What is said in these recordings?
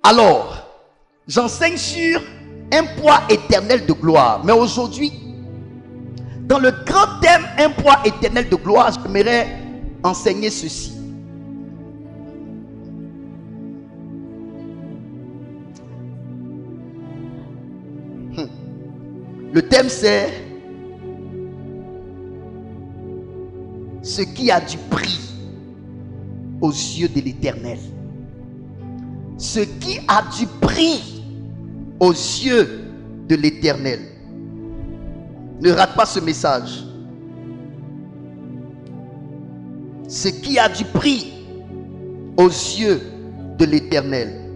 Alors, j'enseigne sur un poids éternel de gloire. Mais aujourd'hui, dans le grand thème un poids éternel de gloire, j'aimerais enseigner ceci. Le thème c'est ce qui a du prix aux yeux de l'Éternel. Ce qui a du prix aux yeux de l'Éternel. Ne rate pas ce message. Ce qui a du prix aux yeux de l'Éternel.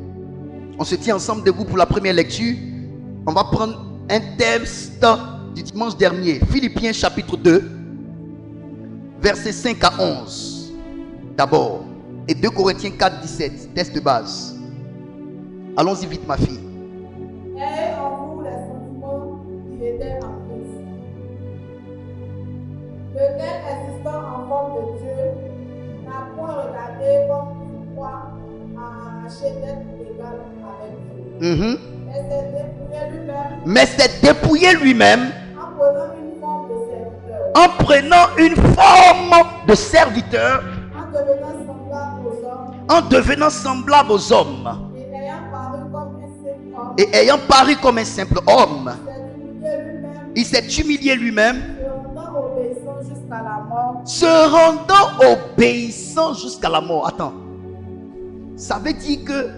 On se tient ensemble debout pour la première lecture. On va prendre un texte du dimanche dernier, Philippiens chapitre 2, versets 5 à 11. D'abord, et 2 Corinthiens 4, 17, texte de base. Allons-y vite, ma fille. Ayez en vous les sentiments qui étaient en Christ, lequel, existant en forme de Dieu, n'a point regardé comme une proie à arracher d'être égal avec Dieu. Mais s'est dépouillé lui-même en prenant une forme de serviteur, en devenant semblable aux hommes, et ayant paru comme un simple homme, et ayant paru comme un simple homme, il s'est humilié lui-même, se rendant obéissant jusqu'à la mort. Attends, ça veut dire que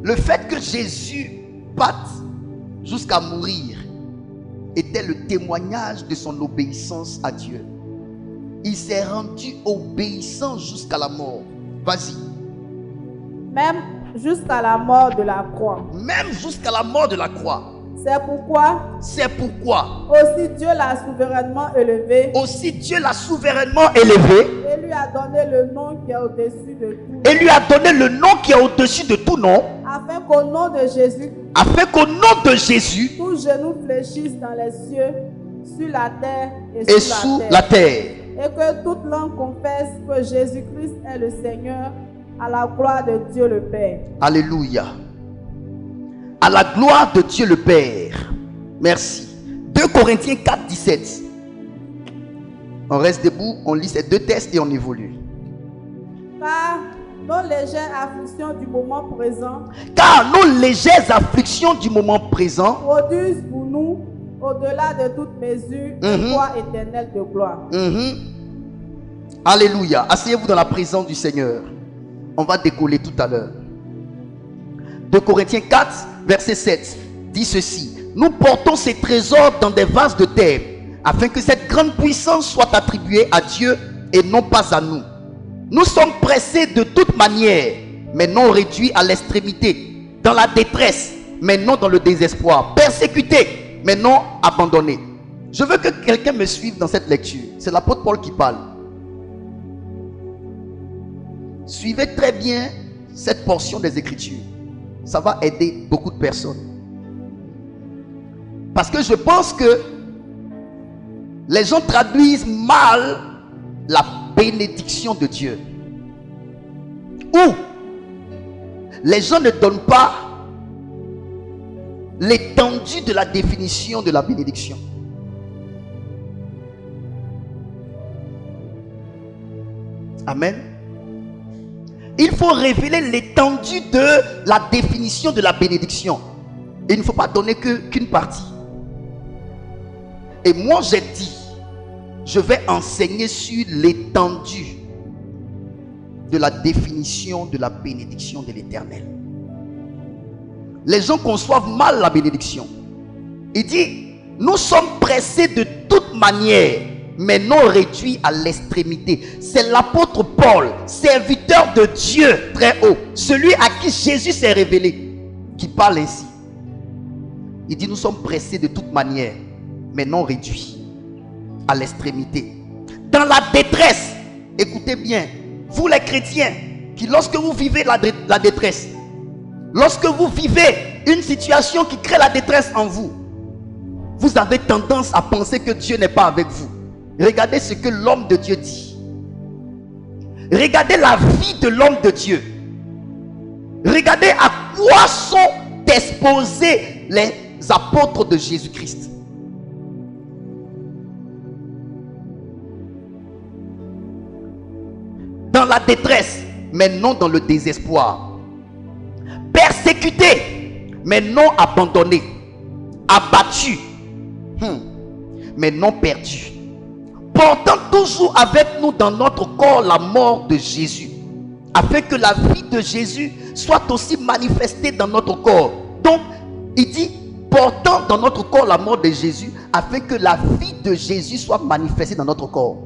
le fait que Jésus parte jusqu'à mourir était le témoignage de son obéissance à Dieu. Il s'est rendu obéissant jusqu'à la mort. Vas-y. Même jusqu'à la mort de la croix. Même jusqu'à la mort de la croix. C'est pourquoi aussi Dieu l'a souverainement élevé. Aussi Dieu l'a souverainement élevé. Et lui a donné le nom qui est au-dessus de tout. Et lui a donné le nom qui est au-dessus de tout nom. Afin qu'au nom de Jésus, tout genou fléchisse dans les cieux, sur la terre et sous la terre. Et que toute langue confesse que Jésus-Christ est le Seigneur, à la gloire de Dieu le Père. Alléluia. À la gloire de Dieu le Père. Merci. 2 Corinthiens 4, 17. On reste debout, on lit ces deux textes et on évolue. Car nos légères afflictions du moment présent produisent pour nous, au-delà de toute mesure, un poids éternel de gloire. Alléluia. Asseyez-vous dans la présence du Seigneur. On va décoller tout à l'heure. 2 Corinthiens 4, verset 7 dit ceci: nous portons ces trésors dans des vases de terre, afin que cette grande puissance soit attribuée à Dieu et non pas à nous. Nous sommes pressés de toute manière, mais non réduits à l'extrémité, dans la détresse, mais non dans le désespoir, persécutés, mais non abandonnés. Je veux que quelqu'un me suive dans cette lecture. C'est l'apôtre Paul qui parle. Suivez très bien cette portion des Écritures. Ça va aider beaucoup de personnes. Parce que je pense que les gens traduisent mal la bénédiction de Dieu. Ou les gens ne donnent pas l'étendue de la définition de la bénédiction. Amen. Il faut révéler l'étendue de la définition de la bénédiction. Et il ne faut pas donner qu'une partie. Et moi j'ai dit, je vais enseigner sur l'étendue de la définition de la bénédiction de l'Éternel. Les gens conçoivent mal la bénédiction. Il dit, nous sommes pressés de toute manière, mais non réduits à l'extrémité. C'est l'apôtre Paul, serviteur de Dieu très haut, celui à qui Jésus s'est révélé, qui parle ainsi. Il dit, nous sommes pressés de toute manière, mais non réduits à l'extrémité. Dans la détresse, écoutez bien, vous les chrétiens, qui lorsque vous vivez la détresse, lorsque vous vivez une situation qui crée la détresse en vous, vous avez tendance à penser que Dieu n'est pas avec vous. Regardez ce que l'homme de Dieu dit. Regardez la vie de l'homme de Dieu. Regardez à quoi sont exposés les apôtres de Jésus-Christ. Dans la détresse, mais non dans le désespoir. Persécutés, mais non abandonnés. Abattus, mais non perdus. Portant toujours avec nous dans notre corps la mort de Jésus, afin que la vie de Jésus soit aussi manifestée dans notre corps. Donc, il dit, portant dans notre corps la mort de Jésus, afin que la vie de Jésus soit manifestée dans notre corps.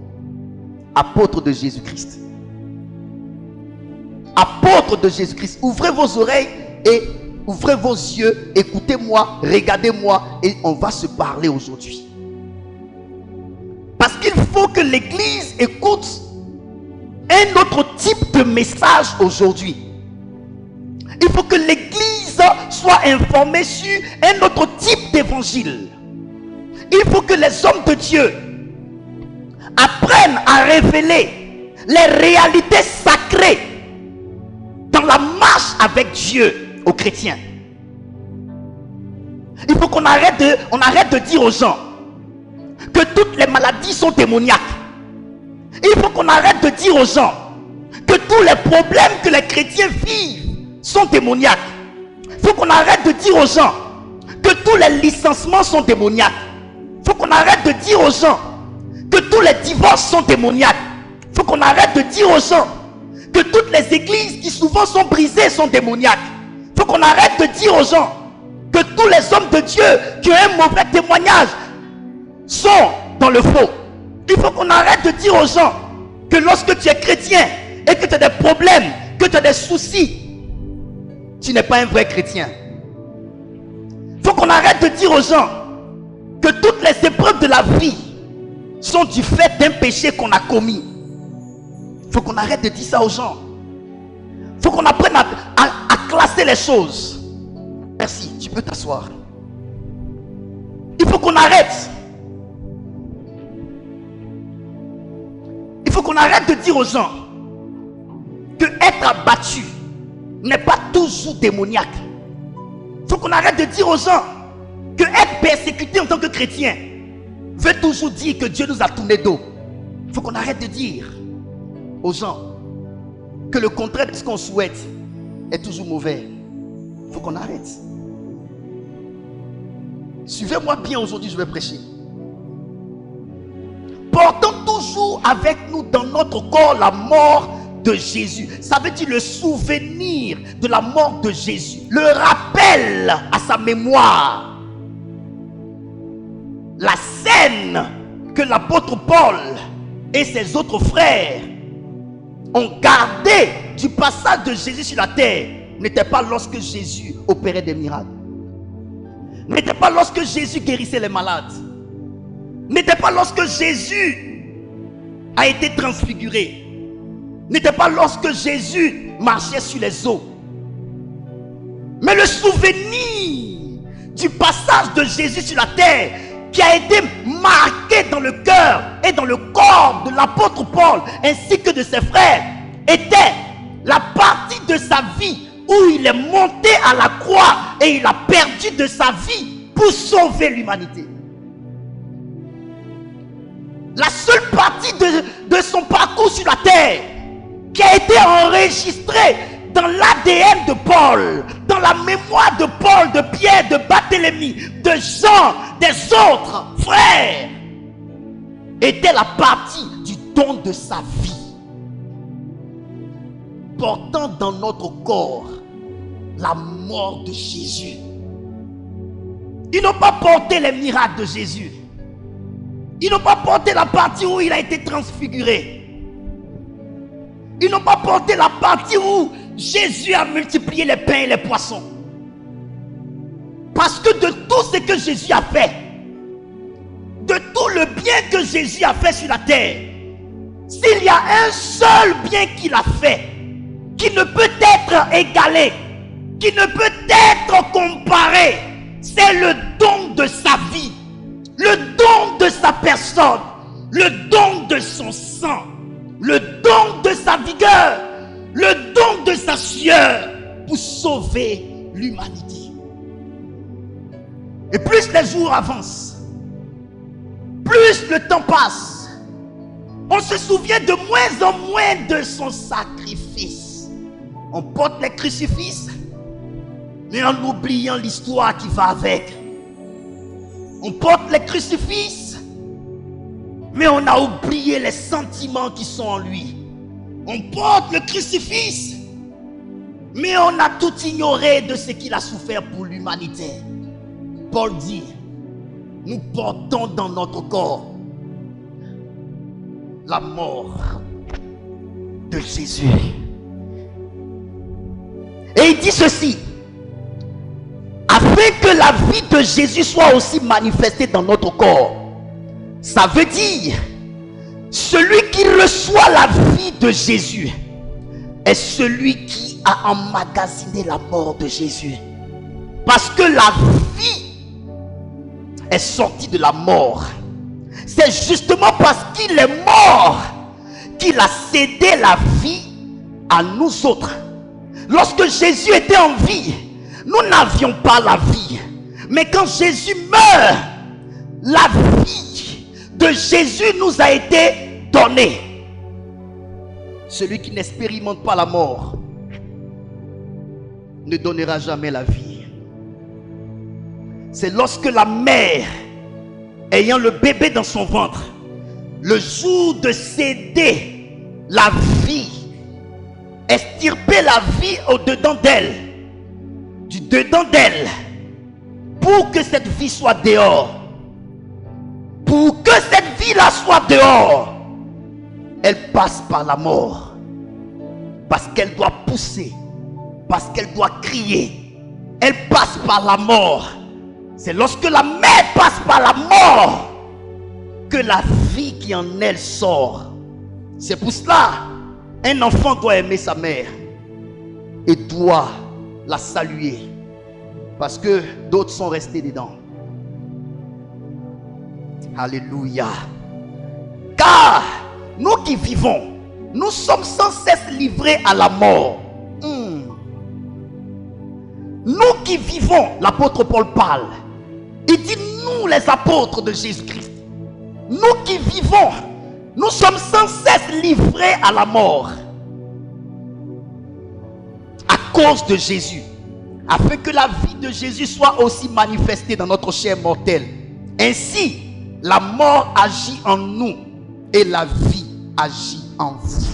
Apôtre de Jésus-Christ. Apôtre de Jésus-Christ. Ouvrez vos oreilles et ouvrez vos yeux, écoutez-moi, regardez-moi et on va se parler aujourd'hui. Parce qu'il faut que l'Église écoute un autre type de message aujourd'hui. Il faut que l'Église soit informée sur un autre type d'évangile. Il faut que les hommes de Dieu apprennent à révéler les réalités sacrées dans la marche avec Dieu aux chrétiens. Il faut qu'on arrête de dire aux gens que toutes les maladies sont démoniaques. Il faut qu'on arrête de dire aux gens que tous les problèmes que les chrétiens vivent sont démoniaques. Il faut qu'on arrête de dire aux gens que tous les licenciements sont démoniaques. Il faut qu'on arrête de dire aux gens que tous les divorces sont démoniaques. Il faut qu'on arrête de dire aux gens que toutes les églises qui souvent sont brisées sont démoniaques. Il faut qu'on arrête de dire aux gens que tous les hommes de Dieu qui ont un mauvais témoignage sont dans le faux. Il faut qu'on arrête de dire aux gens que lorsque tu es chrétien et que tu as des problèmes, que tu as des soucis, tu n'es pas un vrai chrétien. Il faut qu'on arrête de dire aux gens que toutes les épreuves de la vie sont du fait d'un péché qu'on a commis. Il faut qu'on arrête de dire ça aux gens. Il faut qu'on apprenne à classer les choses. Merci, tu peux t'asseoir. Il faut qu'on arrête. Il faut qu'on arrête de dire aux gens que être abattu n'est pas toujours démoniaque. Il faut qu'on arrête de dire aux gens que être persécuté en tant que chrétien veut toujours dire que Dieu nous a tourné dos. Il faut qu'on arrête de dire aux gens que le contraire de ce qu'on souhaite est toujours mauvais. Il faut qu'on arrête. Suivez-moi bien, aujourd'hui je vais prêcher. Portons toujours avec nous dans notre corps la mort de Jésus. Ça veut dire le souvenir de la mort de Jésus, le rappel à sa mémoire. La scène que l'apôtre Paul et ses autres frères ont gardé du passage de Jésus sur la terre n'était pas lorsque Jésus opérait des miracles, n'était pas lorsque Jésus guérissait les malades, n'était pas lorsque Jésus a été transfiguré, n'était pas lorsque Jésus marchait sur les eaux, mais le souvenir du passage de Jésus sur la terre qui a été marqué dans le cœur et dans le corps de l'apôtre Paul ainsi que de ses frères était la partie de sa vie où il est monté à la croix et il a perdu de sa vie pour sauver l'humanité. La seule partie de son parcours sur la terre qui a été enregistrée dans l'ADN de Paul, dans la mémoire de Paul, de Pierre, de Barthélemy, de Jean, des autres frères, était la partie du don de sa vie, portant dans notre corps la mort de Jésus. Ils n'ont pas porté les miracles de Jésus. Ils n'ont pas porté la partie où il a été transfiguré. Ils n'ont pas porté la partie où Jésus a multiplié les pains et les poissons. Parce que de tout ce que Jésus a fait, de tout le bien que Jésus a fait sur la terre, s'il y a un seul bien qu'il a fait, qui ne peut être égalé, qui ne peut être comparé, c'est le don de sa vie, le don de sa personne, le don de son sang, le don de sa vigueur, le don de sa sueur pour sauver l'humanité. Et plus les jours avancent, plus le temps passe, on se souvient de moins en moins de son sacrifice. On porte les crucifixes, mais en oubliant l'histoire qui va avec. On porte les crucifixes, mais on a oublié les sentiments qui sont en lui. On porte le crucifix, mais on a tout ignoré de ce qu'il a souffert pour l'humanité. Paul dit, nous portons dans notre corps la mort de Jésus. Et il dit ceci, afin que la vie de Jésus soit aussi manifestée dans notre corps. Ça veut dire, celui qui reçoit la vie de Jésus est celui qui a emmagasiné la mort de Jésus. Parce que la vie est sortie de la mort. C'est justement parce qu'il est mort qu'il a cédé la vie à nous autres. Lorsque Jésus était en vie, nous n'avions pas la vie. Mais quand Jésus meurt, la vie de Jésus nous a été donnée. Celui qui n'expérimente pas la mort ne donnera jamais la vie. C'est lorsque la mère, ayant le bébé dans son ventre, le jour de céder la vie, extirper la vie au-dedans d'elle, du dedans d'elle, pour que cette vie soit dehors, pour que cette vie-là soit dehors, elle passe par la mort, parce qu'elle doit pousser, parce qu'elle doit crier, elle passe par la mort. C'est lorsque la mère passe par la mort que la vie qui en elle sort. C'est pour cela un enfant doit aimer sa mère et doit la saluer, parce que d'autres sont restés dedans. Alléluia. Car nous qui vivons, nous sommes sans cesse livrés à la mort. Nous qui vivons, l'apôtre Paul parle. Il dit nous les apôtres de Jésus-Christ. Nous qui vivons, nous sommes sans cesse livrés à la mort. À cause de Jésus. Afin que la vie de Jésus soit aussi manifestée dans notre chair mortelle. Ainsi, la mort agit en nous et la vie agit en vous.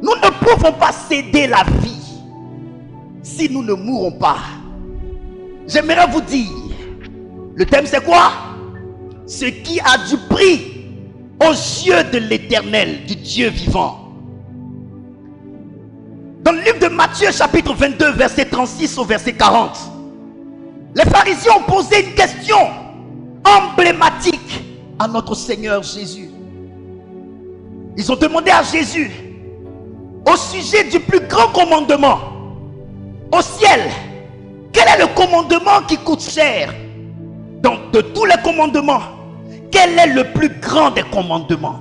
Nous ne pouvons pas céder la vie si nous ne mourrons pas. J'aimerais vous dire, le thème c'est quoi? Ce qui a du prix aux yeux de l'Éternel, du Dieu vivant. Dans le livre de Matthieu chapitre 22 verset 36 au verset 40, les pharisiens ont posé une question emblématique à notre Seigneur Jésus. Ils ont demandé à Jésus au sujet du plus grand commandement au ciel. Quel est le commandement qui coûte cher? Donc de tous les commandements, quel est le plus grand des commandements?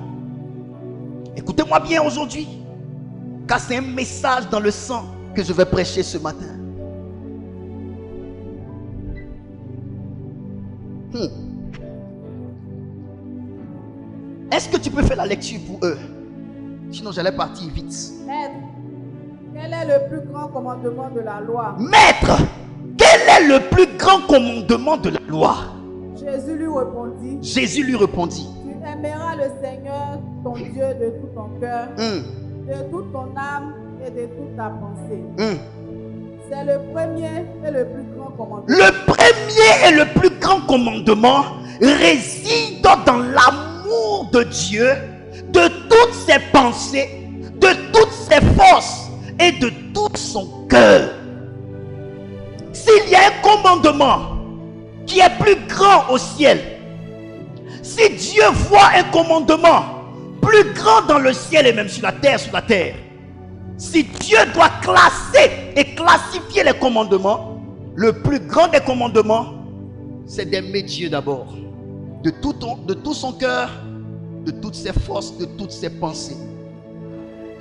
Écoutez-moi bien aujourd'hui, car c'est un message dans le sang que je vais prêcher ce matin. Est-ce que tu peux faire la lecture pour eux? Sinon j'allais partir vite. Maître, quel est le plus grand commandement de la loi? Maître, quel est le plus grand commandement de la loi? Jésus lui répondit. Jésus lui répondit. Tu aimeras le Seigneur, ton Dieu, de tout ton cœur, de toute ton âme et de toute ta pensée. C'est le premier et le plus grand commandement. Le premier et le plus grand commandement réside dans l'amour de Dieu, de toutes ses pensées, de toutes ses forces et de tout son cœur. S'il y a un commandement qui est plus grand au ciel, si Dieu voit un commandement plus grand dans le ciel et même sur la terre, si Dieu doit classer et classifier les commandements, le plus grand des commandements, c'est d'aimer Dieu d'abord, de tout son cœur, de toutes ses forces, de toutes ses pensées.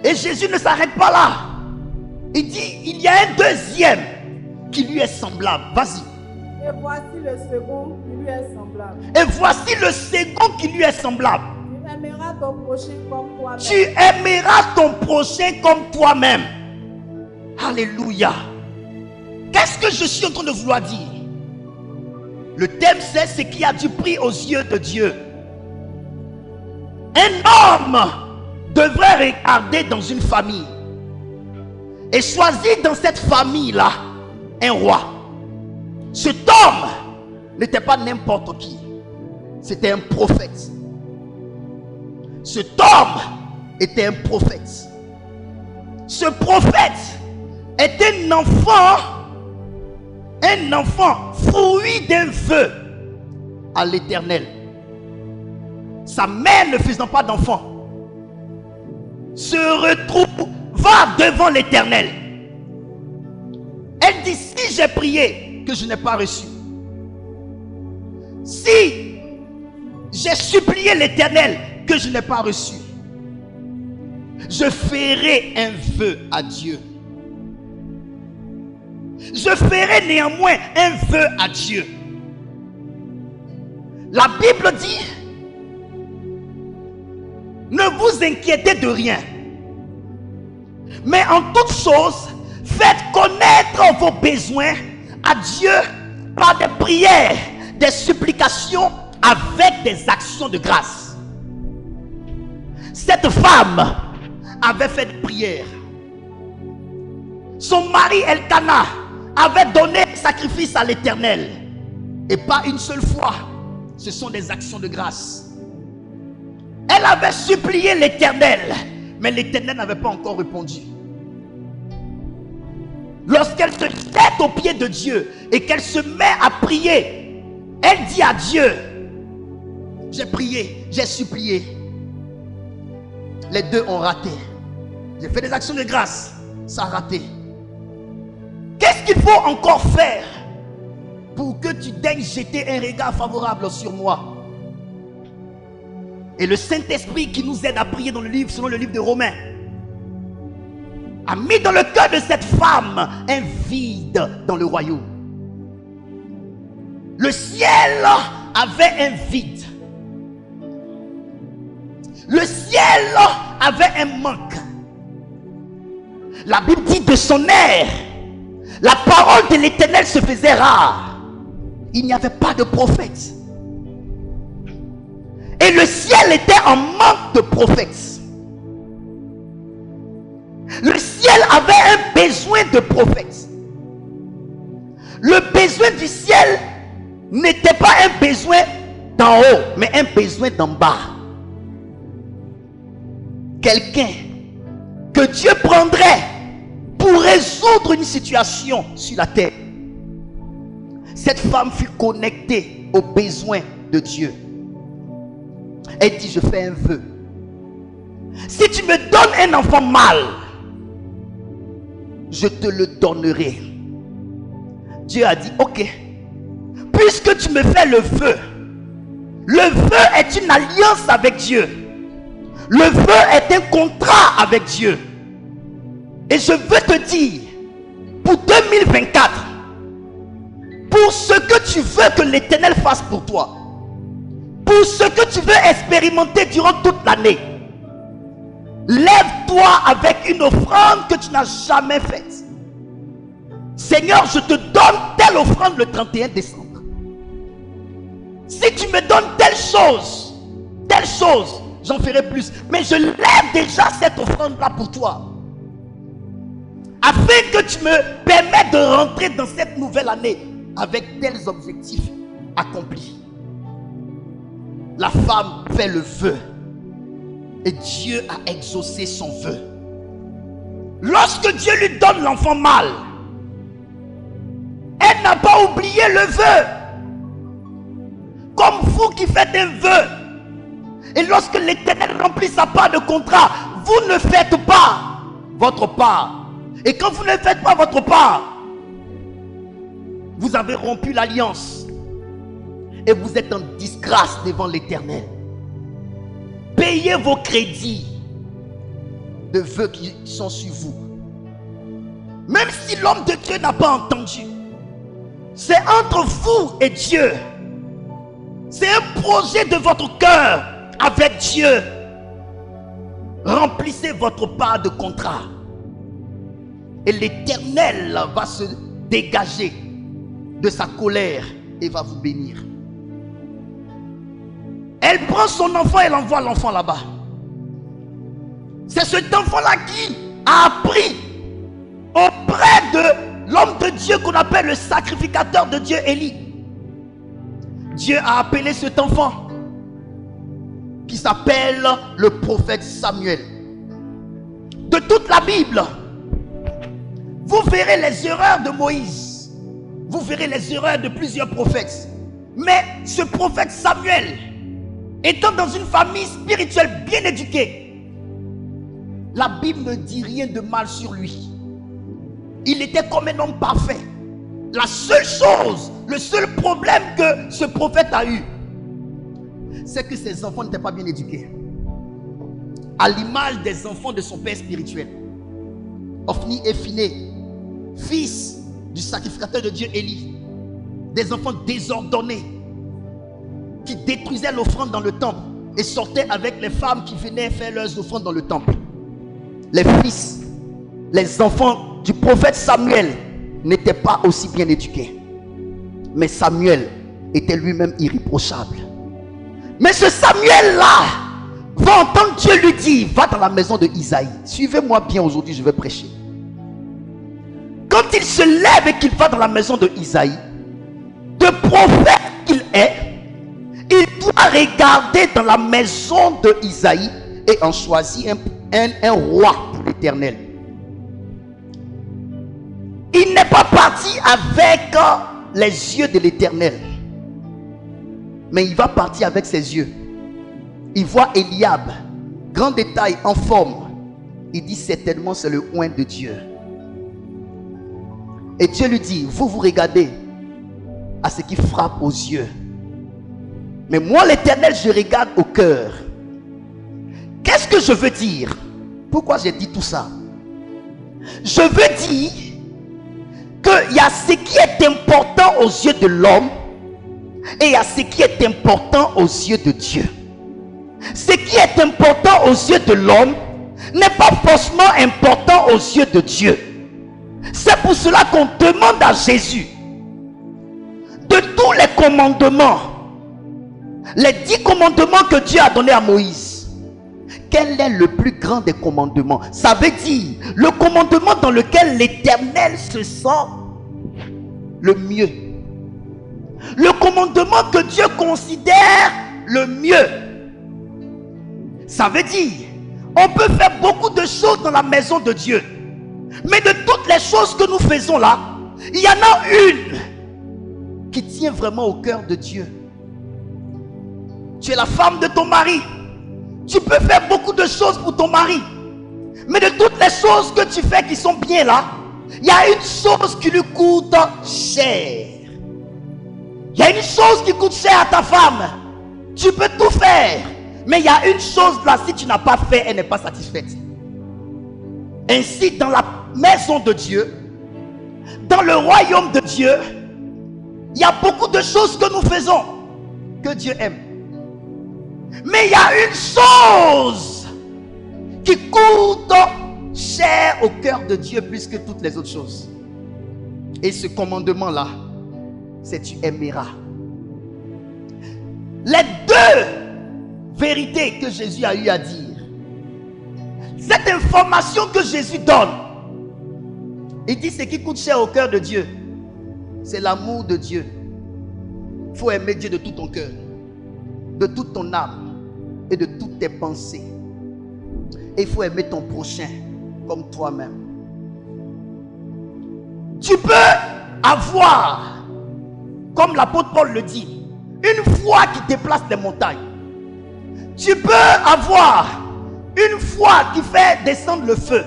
Et Jésus ne s'arrête pas là. Il dit, il y a un deuxième qui lui est semblable. Vas-y. Et voici le second qui lui est semblable. Et voici le second qui lui est semblable. Tu aimeras ton prochain comme toi-même. Tu aimeras ton prochain comme toi-même. Alléluia. Qu'est-ce que je suis en train de vouloir dire? Le thème, c'est ce qui a du prix aux yeux de Dieu. Un homme devrait regarder dans une famille et choisir dans cette famille-là un roi. Cet homme n'était pas n'importe qui. C'était un prophète. Cet homme était un prophète. Ce prophète est un enfant fruit d'un vœu à l'Éternel. Sa mère ne faisant pas d'enfant se retrouva devant l'Éternel. Elle dit, si j'ai prié que je n'ai pas reçu, si j'ai supplié l'Éternel que je n'ai pas reçu, je ferai un vœu à Dieu. Je ferai néanmoins un vœu à Dieu. La Bible dit, ne vous inquiétez de rien, mais en toutes choses, faites connaître vos besoins à Dieu par des prières, des supplications, avec des actions de grâce. Cette femme avait fait des prières. Son mari Elkana avait donné sacrifice à l'Éternel. Et pas une seule fois. Ce sont des actions de grâce. Elle avait supplié l'Éternel, mais l'Éternel n'avait pas encore répondu. Lorsqu'elle se jette aux pieds de Dieu et qu'elle se met à prier, elle dit à Dieu, j'ai prié, j'ai supplié. Les deux ont raté. J'ai fait des actions de grâce, ça a raté. Qu'est-ce qu'il faut encore faire pour que tu daignes jeter un regard favorable sur moi? Et le Saint-Esprit qui nous aide à prier dans le livre, selon le livre de Romains, a mis dans le cœur de cette femme un vide dans le royaume. Le ciel avait un vide. Le ciel avait un manque. La Bible dit de son air, la parole de l'Éternel se faisait rare. Il n'y avait pas de prophète. Et le ciel était en manque de prophètes. Le ciel avait un besoin de prophètes. Le besoin du ciel n'était pas un besoin d'en haut, mais un besoin d'en bas. Quelqu'un que Dieu prendrait pour résoudre une situation sur la terre. Cette femme fut connectée aux besoins de Dieu. Elle dit, je fais un vœu. Si tu me donnes un enfant mâle, je te le donnerai. Dieu a dit, ok, puisque tu me fais le vœu est une alliance avec Dieu. Le vœu est un contrat avec Dieu. Et je veux te dire, pour 2024, pour ce que tu veux que l'Éternel fasse pour toi, pour ce que tu veux expérimenter durant toute l'année, lève-toi avec une offrande que tu n'as jamais faite. Seigneur, je te donne telle offrande le 31 décembre. Si tu me donnes telle chose, j'en ferai plus. Mais je lève déjà cette offrande-là pour toi. Afin que tu me permettes de rentrer dans cette nouvelle année avec tels objectifs accomplis. La femme fait le vœu. Et Dieu a exaucé son vœu. Lorsque Dieu lui donne l'enfant mâle, elle n'a pas oublié le vœu. Comme vous qui faites un vœu. Et lorsque l'Éternel remplit sa part de contrat, vous ne faites pas votre part. Et quand vous ne faites pas votre part, vous avez rompu l'alliance. Et vous êtes en disgrâce devant l'Éternel. Payez vos crédits de vœux qui sont sur vous. Même si l'homme de Dieu n'a pas entendu, c'est entre vous et Dieu. C'est un projet de votre cœur avec Dieu. Remplissez votre part de contrat. Et l'Éternel va se dégager de sa colère et va vous bénir. Elle prend son enfant et l'envoie l'enfant là-bas. C'est cet enfant-là qui a appris auprès de l'homme de Dieu qu'on appelle le sacrificateur de Dieu, Élie. Dieu a appelé cet enfant qui s'appelle le prophète Samuel. De toute la Bible, vous verrez les erreurs de Moïse. Vous verrez les erreurs de plusieurs prophètes. Mais ce prophète Samuel, étant dans une famille spirituelle bien éduquée, la Bible ne dit rien de mal sur lui. Il était comme un homme parfait. La seule chose, le seul problème que ce prophète a eu, c'est que ses enfants n'étaient pas bien éduqués. À l'image des enfants de son père spirituel. Ophni et Phiné, fils du sacrificateur de Dieu Élie. Des enfants désordonnés qui détruisaient l'offrande dans le temple et sortaient avec les femmes qui venaient faire leurs offrandes dans le temple. Les fils, les enfants du prophète Samuel n'étaient pas aussi bien éduqués. Mais Samuel était lui-même irréprochable. Mais ce Samuel-là va entendre Dieu lui dire, va dans la maison de Isaïe. Suivez-moi bien aujourd'hui, je vais prêcher. Quand il se lève et qu'il va dans la maison de Isaïe, de prophète qu'il est, il doit regarder dans la maison de Isaïe et en choisir un roi pour l'Éternel. Il n'est pas parti avec les yeux de l'Éternel, mais il va partir avec ses yeux. Il voit Eliab, grand détail, en forme. Il dit certainement c'est le oint de Dieu. Et Dieu lui dit, vous regardez à ce qui frappe aux yeux, mais moi l'Éternel je regarde au cœur. Qu'est-ce que je veux dire? Pourquoi j'ai dit tout ça? Je veux dire qu'il y a ce qui est important aux yeux de l'homme et il y a ce qui est important aux yeux de Dieu. Ce qui est important aux yeux de l'homme n'est pas forcément important aux yeux de Dieu. C'est pour cela qu'on demande à Jésus, de tous les commandements, les 10 commandements que Dieu a donnés à Moïse, quel est le plus grand des commandements? Ça veut dire le commandement dans lequel l'Éternel se sent le mieux. Le commandement que Dieu considère le mieux. Ça veut dire, on peut faire beaucoup de choses dans la maison de Dieu. Mais de toutes les choses que nous faisons là, il y en a une qui tient vraiment au cœur de Dieu. Tu es la femme de ton mari. Tu peux faire beaucoup de choses pour ton mari. Mais de toutes les choses que tu fais qui sont bien là, il y a une chose qui lui coûte cher. Il y a une chose qui coûte cher à ta femme. Tu peux tout faire. Mais il y a une chose là, si tu n'as pas fait, elle n'est pas satisfaite. Ainsi, dans la maison de Dieu, dans le royaume de Dieu, il y a beaucoup de choses que nous faisons que Dieu aime. Mais il y a une chose qui coûte cher au cœur de Dieu plus que toutes les autres choses. Et ce commandement-là, c'est tu aimeras. Les deux vérités que Jésus a eu à dire, cette information que Jésus donne, il dit ce qui coûte cher au cœur de Dieu, c'est l'amour de Dieu. Il faut aimer Dieu de tout ton cœur, de toute ton âme et de toutes tes pensées. Et il faut aimer ton prochain comme toi-même. Tu peux avoir, comme l'apôtre Paul le dit, une foi qui déplace les montagnes. Tu peux avoir une foi qui fait descendre le feu.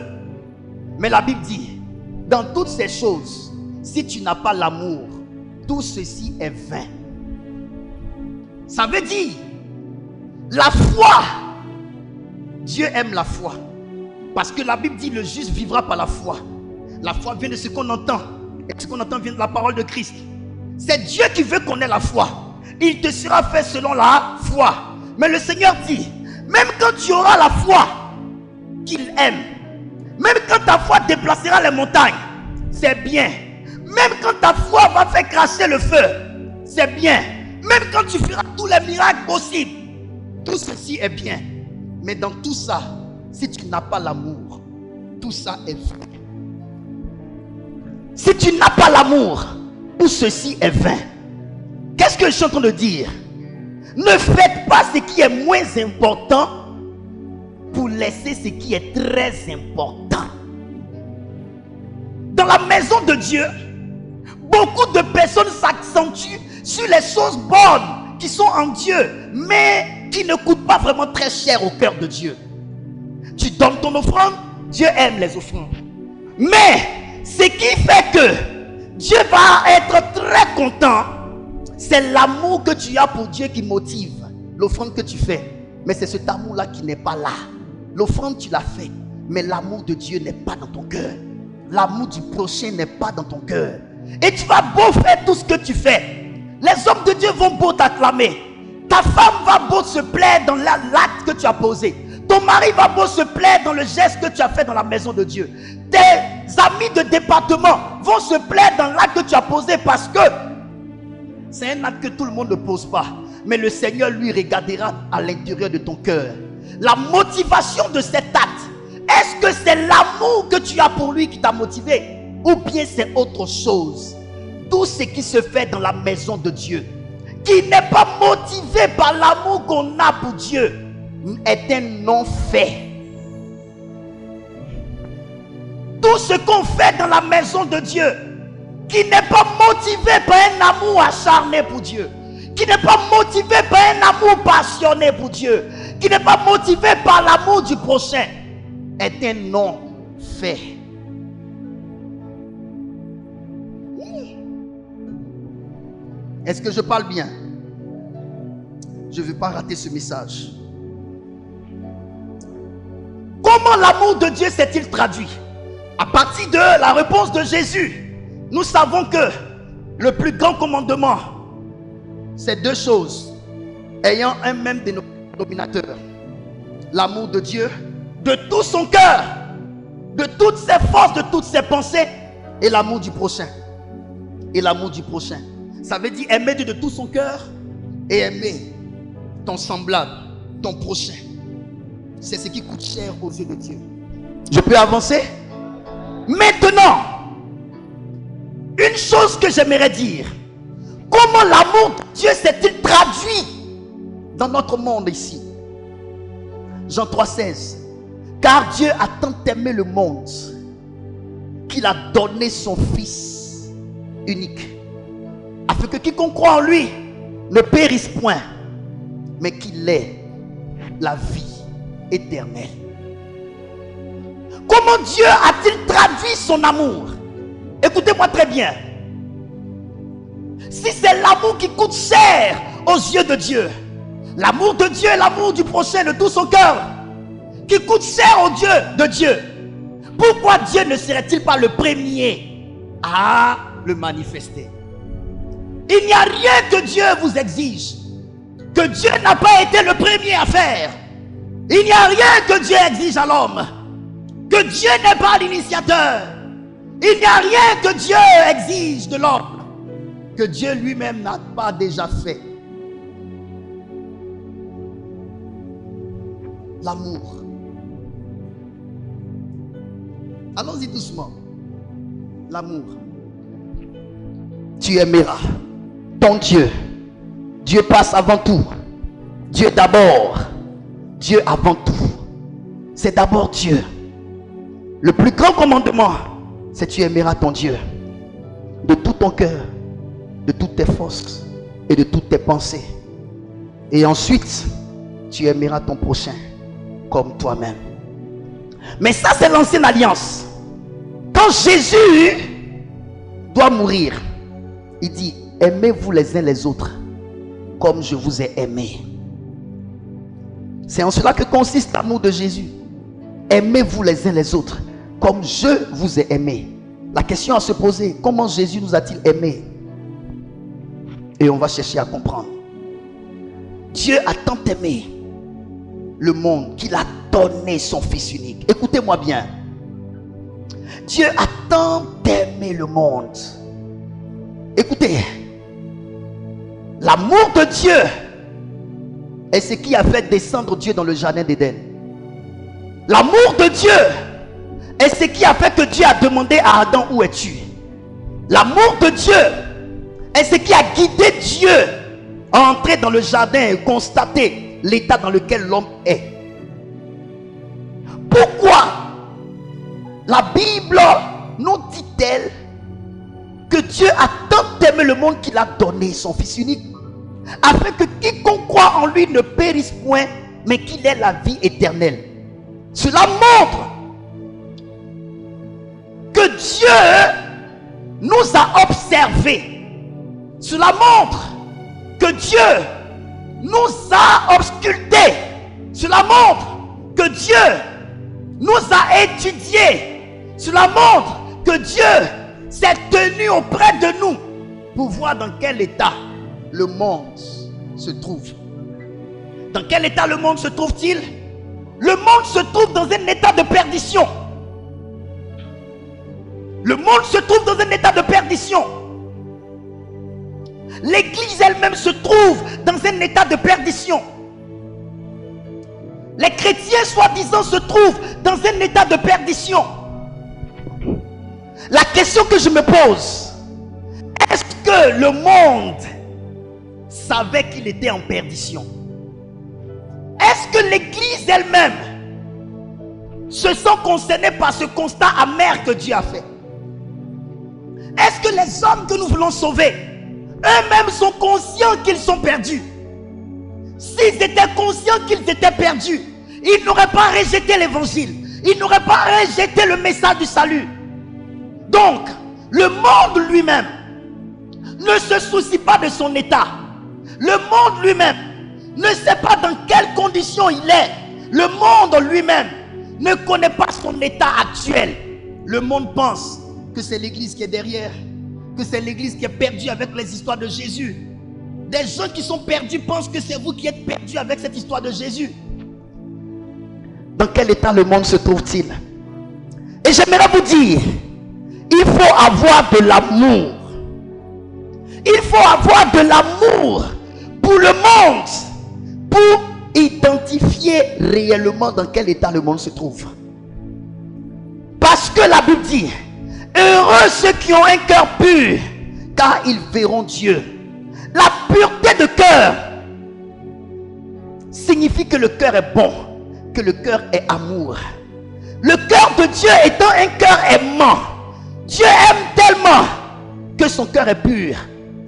Mais la Bible dit, dans toutes ces choses, si tu n'as pas l'amour, tout ceci est vain. Ça veut dire, la foi, Dieu aime la foi. Parce que la Bible dit, le juste vivra par la foi. La foi vient de ce qu'on entend. Et ce qu'on entend vient de la parole de Christ. C'est Dieu qui veut qu'on ait la foi. Il te sera fait selon la foi. Mais le Seigneur dit, même quand tu auras la foi qu'il aime, même quand ta foi déplacera les montagnes, c'est bien. Même quand ta foi va faire cracher le feu, c'est bien. Même quand tu feras tous les miracles possibles, tout ceci est bien. Mais dans tout ça, si tu n'as pas l'amour, tout ça est vain. Si tu n'as pas l'amour, tout ceci est vain. Qu'est-ce que je suis en train de dire? Ne faites pas ce qui est moins important pour laisser ce qui est très important. Dans la maison de Dieu, beaucoup de personnes s'accentuent sur les choses bonnes qui sont en Dieu, mais qui ne coûtent pas vraiment très cher au cœur de Dieu. Tu donnes ton offrande, Dieu aime les offrandes. Mais ce qui fait que Dieu va être très content, c'est l'amour que tu as pour Dieu qui motive l'offrande que tu fais. Mais c'est cet amour-là qui n'est pas là. L'offrande, tu l'as fait, mais l'amour de Dieu n'est pas dans ton cœur. L'amour du prochain n'est pas dans ton cœur. Et tu vas beau faire tout ce que tu fais. Les hommes de Dieu vont beau t'acclamer. Ta femme va beau se plaire dans l'acte que tu as posé. Ton mari va beau se plaire dans le geste que tu as fait dans la maison de Dieu. Tes amis de département vont se plaire dans l'acte que tu as posé parce que c'est un acte que tout le monde ne pose pas. Mais le Seigneur lui regardera à l'intérieur de ton cœur. La motivation de cet acte, est-ce que c'est l'amour que tu as pour lui qui t'a motivé? Ou bien c'est autre chose? Tout ce qui se fait dans la maison de Dieu, qui n'est pas motivé par l'amour qu'on a pour Dieu, est un non-fait. Tout ce qu'on fait dans la maison de Dieu, qui n'est pas motivé par un amour acharné pour Dieu, qui n'est pas motivé par un amour passionné pour Dieu, qui n'est pas motivé par l'amour du prochain, est un non-fait. Est-ce que je parle bien? Je ne veux pas rater ce message. Comment l'amour de Dieu s'est-il traduit? À partir de la réponse de Jésus, nous savons que le plus grand commandement, c'est deux choses, ayant un même dénominateur. L'amour de Dieu de tout son cœur, de toutes ses forces, de toutes ses pensées, et l'amour du prochain. Et l'amour du prochain. Ça veut dire aimer Dieu de tout son cœur et aimer ton semblable, ton prochain. C'est ce qui coûte cher aux yeux de Dieu. Je peux avancer? Maintenant, une chose que j'aimerais dire. Comment l'amour de Dieu s'est-il traduit dans notre monde ici? Jean 3,16. Car Dieu a tant aimé le monde qu'il a donné son Fils unique, afin que quiconque croit en lui ne périsse point, mais qu'il ait la vie éternelle. Comment Dieu a-t-il traduit son amour? Écoutez-moi très bien. Si c'est l'amour qui coûte cher aux yeux de Dieu, l'amour de Dieu est l'amour du prochain de tout son cœur, qui coûte cher aux yeux de Dieu, pourquoi Dieu ne serait-il pas le premier à le manifester? Il n'y a rien que Dieu vous exige que Dieu n'a pas été le premier à faire. Il n'y a rien que Dieu exige à l'homme que Dieu n'est pas l'initiateur. Il n'y a rien que Dieu exige de l'homme que Dieu lui-même n'a pas déjà fait. L'amour. Allons-y doucement. L'amour. Tu aimeras ton Dieu. Dieu passe avant tout. Dieu d'abord. Dieu avant tout. C'est d'abord Dieu. Le plus grand commandement, c'est tu aimeras ton Dieu de tout ton cœur, de toutes tes forces et de toutes tes pensées. Et ensuite, tu aimeras ton prochain comme toi-même. Mais ça, c'est l'ancienne alliance. Quand Jésus doit mourir, il dit, aimez-vous les uns les autres comme je vous ai aimé. C'est en cela que consiste l'amour de Jésus. Aimez-vous les uns les autres comme je vous ai aimé. La question à se poser, comment Jésus nous a-t-il aimés? Et on va chercher à comprendre. Dieu a tant aimé le monde qu'il a donné son Fils unique. Écoutez-moi bien. Dieu a tant aimé le monde. Écoutez, l'amour de Dieu est ce qui a fait descendre Dieu dans le jardin d'Éden. L'amour de Dieu est ce qui a fait que Dieu a demandé à Adam, où es-tu? L'amour de Dieu est ce qui a guidé Dieu à entrer dans le jardin et constater l'état dans lequel l'homme est. Pourquoi la Bible nous dit-elle que Dieu a tant aimé le monde qu'il a donné son Fils unique, afin que quiconque croit en lui ne périsse point, mais qu'il ait la vie éternelle? Cela montre que Dieu nous a observés. Cela montre que Dieu nous a auscultés. Cela montre que Dieu nous a étudiés. Cela montre que Dieu s'est tenu auprès de nous pour voir dans quel état le monde se trouve. Dans quel état le monde se trouve-t-il? Le monde se trouve dans un état de perdition. Le monde se trouve dans un état de perdition. L'église elle-même se trouve dans un état de perdition. Les chrétiens soi-disant se trouvent dans un état de perdition. La question que je me pose, est-ce que le monde savait qu'il était en perdition? Est-ce que l'église elle-même se sent concernée par ce constat amer que Dieu a fait? Est-ce que les hommes que nous voulons sauver, eux-mêmes sont conscients qu'ils sont perdus? S'ils étaient conscients qu'ils étaient perdus, ils n'auraient pas rejeté l'évangile. Ils n'auraient pas rejeté le message du salut. Donc, le monde lui-même ne se soucie pas de son état. Le monde lui-même ne sait pas dans quelles conditions il est. Le monde lui-même ne connaît pas son état actuel. Le monde pense que c'est l'église qui est derrière, que c'est l'église qui est perdue avec les histoires de Jésus. Des gens qui sont perdus pensent que c'est vous qui êtes perdus avec cette histoire de Jésus. Dans quel état le monde se trouve-t-il? Et j'aimerais vous dire, il faut avoir de l'amour. Il faut avoir de l'amour pour le monde, pour identifier réellement dans quel état le monde se trouve. Parce que la Bible dit, heureux ceux qui ont un cœur pur, car ils verront Dieu. La pureté de cœur signifie que le cœur est bon, que le cœur est amour. Le cœur de Dieu étant un cœur aimant, Dieu aime tellement que son cœur est pur.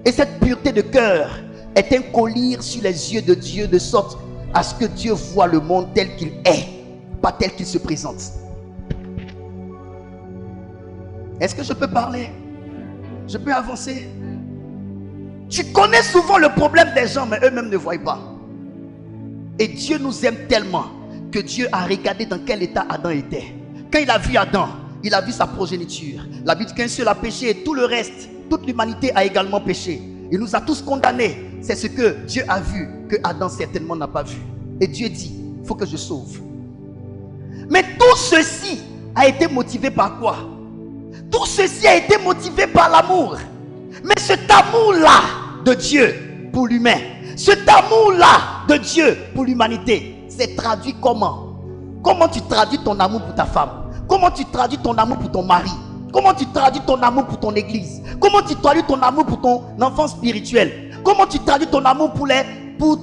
Et cette pureté de cœur est un collier sur les yeux de Dieu, de sorte à ce que Dieu voit le monde tel qu'il est, pas tel qu'il se présente. Est-ce que je peux parler? Je peux avancer? Tu connais souvent le problème des gens, mais eux-mêmes ne voient pas. Et Dieu nous aime tellement que Dieu a regardé dans quel état Adam était. Quand il a vu Adam, il a vu sa progéniture. La Bible dit qu'un seul a péché et tout le reste, toute l'humanité a également péché. Il nous a tous condamnés. C'est ce que Dieu a vu, que Adam certainement n'a pas vu. Et Dieu dit, il faut que je sauve. Mais tout ceci a été motivé par quoi? Tout ceci a été motivé par l'amour. Mais cet amour-là de Dieu pour l'humain, cet amour-là de Dieu pour l'humanité, c'est traduit comment? Comment tu traduis ton amour pour ta femme? Comment tu traduis ton amour pour ton mari? Comment tu traduis ton amour pour ton église? Comment tu traduis ton amour pour ton enfant spirituel? Comment tu traduis ton amour pour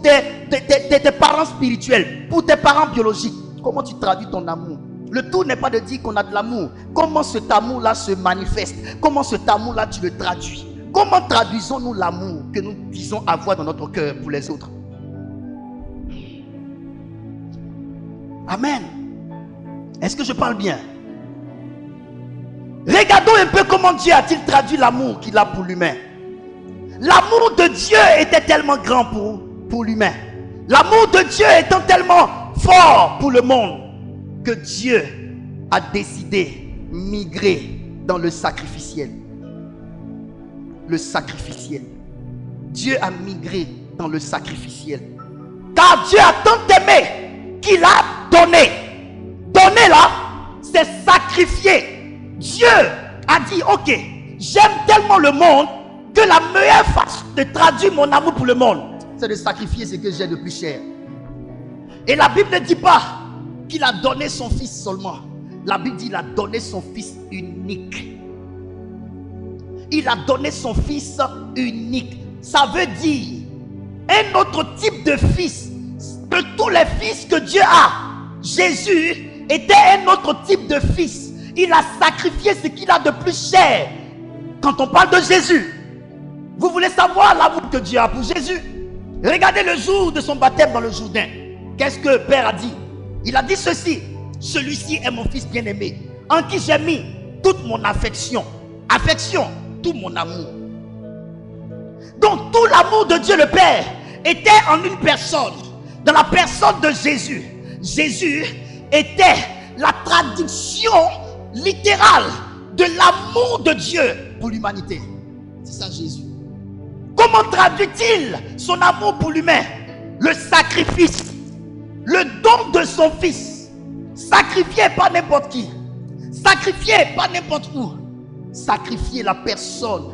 tes parents spirituels, pour tes parents biologiques? Comment tu traduis ton amour? Le tout n'est pas de dire qu'on a de l'amour. Comment cet amour-là se manifeste? Comment cet amour-là tu le traduis? Comment traduisons-nous l'amour que nous disons avoir dans notre cœur pour les autres? Amen. Est-ce que je parle bien? Regardons un peu comment Dieu a-t-il traduit l'amour qu'il a pour l'humain. L'amour de Dieu était tellement grand pour l'humain. L'amour de Dieu étant tellement fort pour le monde, que Dieu a décidé de migrer dans le sacrificiel. Le sacrificiel. Dieu a migré dans le sacrificiel. Car Dieu a tant aimé qu'il a donné. Donner là, c'est sacrifier. Dieu a dit, ok, j'aime tellement le monde que la meilleure façon de traduire mon amour pour le monde, c'est de sacrifier ce que j'ai de plus cher. Et la Bible ne dit pas qu'il a donné son fils seulement. La Bible dit qu'il a donné son fils unique. Il a donné son fils unique. Ça veut dire un autre type de fils. De tous les fils que Dieu a, Jésus était un autre type de fils. Il a sacrifié ce qu'il a de plus cher. Quand on parle de Jésus, vous voulez savoir l'amour que Dieu a pour Jésus? Regardez le jour de son baptême dans le Jourdain. Qu'est-ce que le Père a dit? Il a dit ceci: celui-ci est mon fils bien-aimé, en qui j'ai mis toute mon affection. Affection, tout mon amour. Donc tout l'amour de Dieu le Père était en une personne. Dans la personne de Jésus. Jésus était la traduction littérale de l'amour de Dieu pour l'humanité. C'est ça Jésus. Comment traduit-il son amour pour l'humain? Le sacrifice, le don de son fils, sacrifié par n'importe qui, sacrifié par n'importe où, sacrifier la personne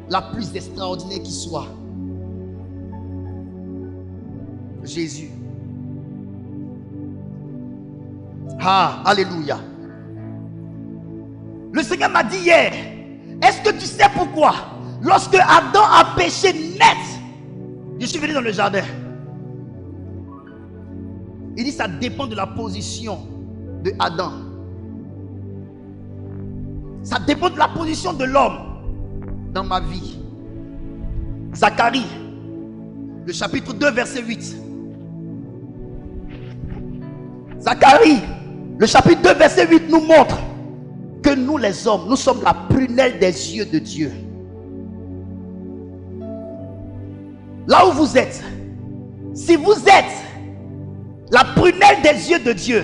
la plus extraordinaire qui soit. Jésus. Ah, alléluia. Le Seigneur m'a dit hier, est-ce que tu sais pourquoi? Lorsque Adam a péché net, je suis venu dans le jardin. Il dit ça dépend de la position de Adam. Ça dépend de la position de l'homme dans ma vie. Zacharie, le chapitre 2, verset 8. Zacharie, le chapitre 2, verset 8 nous montre que nous les hommes, nous sommes la prunelle des yeux de Dieu. Là où vous êtes, si vous êtes la prunelle des yeux de Dieu,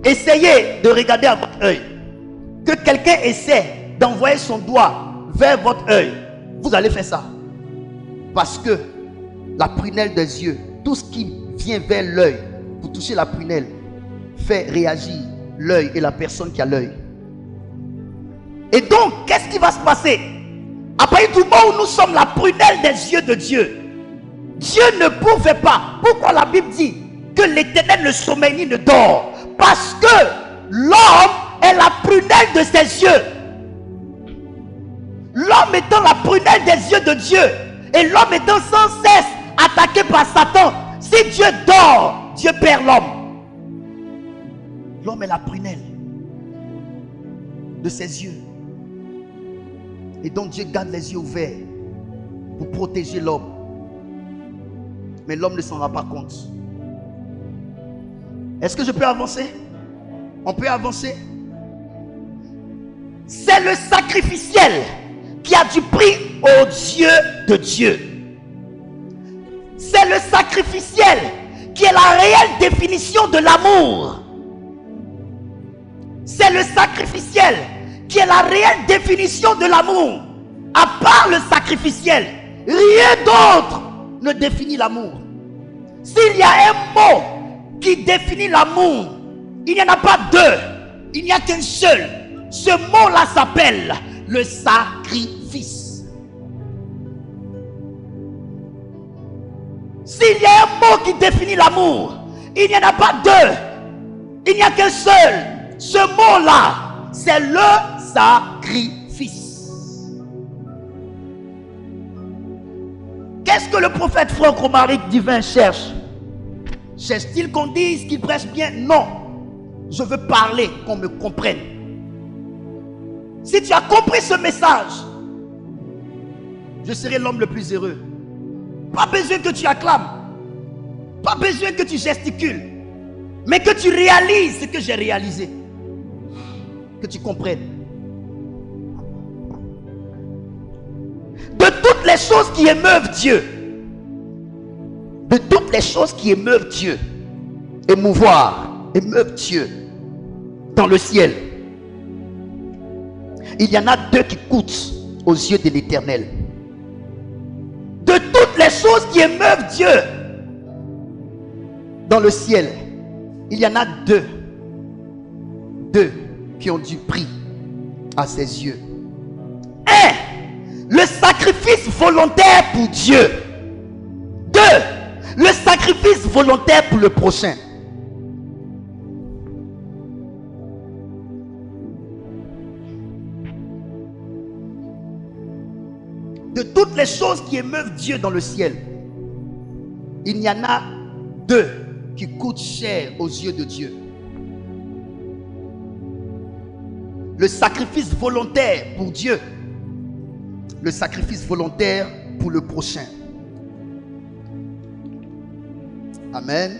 essayez de regarder à votre œil. Que quelqu'un essaie d'envoyer son doigt vers votre œil, vous allez faire ça. Parce que la prunelle des yeux, tout ce qui vient vers l'œil pour toucher la prunelle, fait réagir l'œil et la personne qui a l'œil. Et donc, qu'est-ce qui va se passer? À partir du moment où nous sommes la prunelle des yeux de Dieu, Dieu ne pouvait pas. Pourquoi la Bible dit que l'Éternel ne sommeille ni ne dort? Parce que l'homme est la prunelle de ses yeux. L'homme étant la prunelle des yeux de Dieu, et l'homme étant sans cesse attaqué par Satan, si Dieu dort, Dieu perd l'homme. L'homme est la prunelle de ses yeux. Et donc Dieu garde les yeux ouverts pour protéger l'homme. Mais l'homme ne s'en rend pas compte. Est-ce que je peux avancer? On peut avancer? C'est le sacrificiel qui a du prix aux yeux de Dieu. C'est le sacrificiel qui est la réelle définition de l'amour. C'est le sacrificiel qui est la réelle définition de l'amour. À part le sacrificiel, rien d'autre ne définit l'amour. S'il y a un mot qui définit l'amour, il n'y en a pas deux, il n'y a qu'un seul. Ce mot-là s'appelle le sacrifice. S'il y a un mot qui définit l'amour, il n'y en a pas deux, il n'y a qu'un seul. Ce mot-là, c'est le sacrifice. Qu'est-ce que le prophète Franck Romaric divin cherche? Cherche-t-il qu'on dise qu'il prêche bien? Non. Je veux parler, qu'on me comprenne. Si tu as compris ce message, je serai l'homme le plus heureux. Pas besoin que tu acclames, pas besoin que tu gesticules, mais que tu réalises ce que j'ai réalisé. Que tu comprennes. De toutes les choses qui émeuvent Dieu, de toutes les choses qui émeuvent Dieu, émeuvent Dieu dans le ciel, il y en a 2 qui coûtent aux yeux de l'Éternel. De toutes les choses qui émeuvent Dieu dans le ciel, il y en a 2 qui ont du prix à ses yeux. 1, le sacrifice volontaire pour Dieu. 2, le sacrifice volontaire pour le prochain. De toutes les choses qui émeuvent Dieu dans le ciel, il y en a 2 qui coûtent cher aux yeux de Dieu. Le sacrifice volontaire pour Dieu, le sacrifice volontaire pour le prochain. Amen.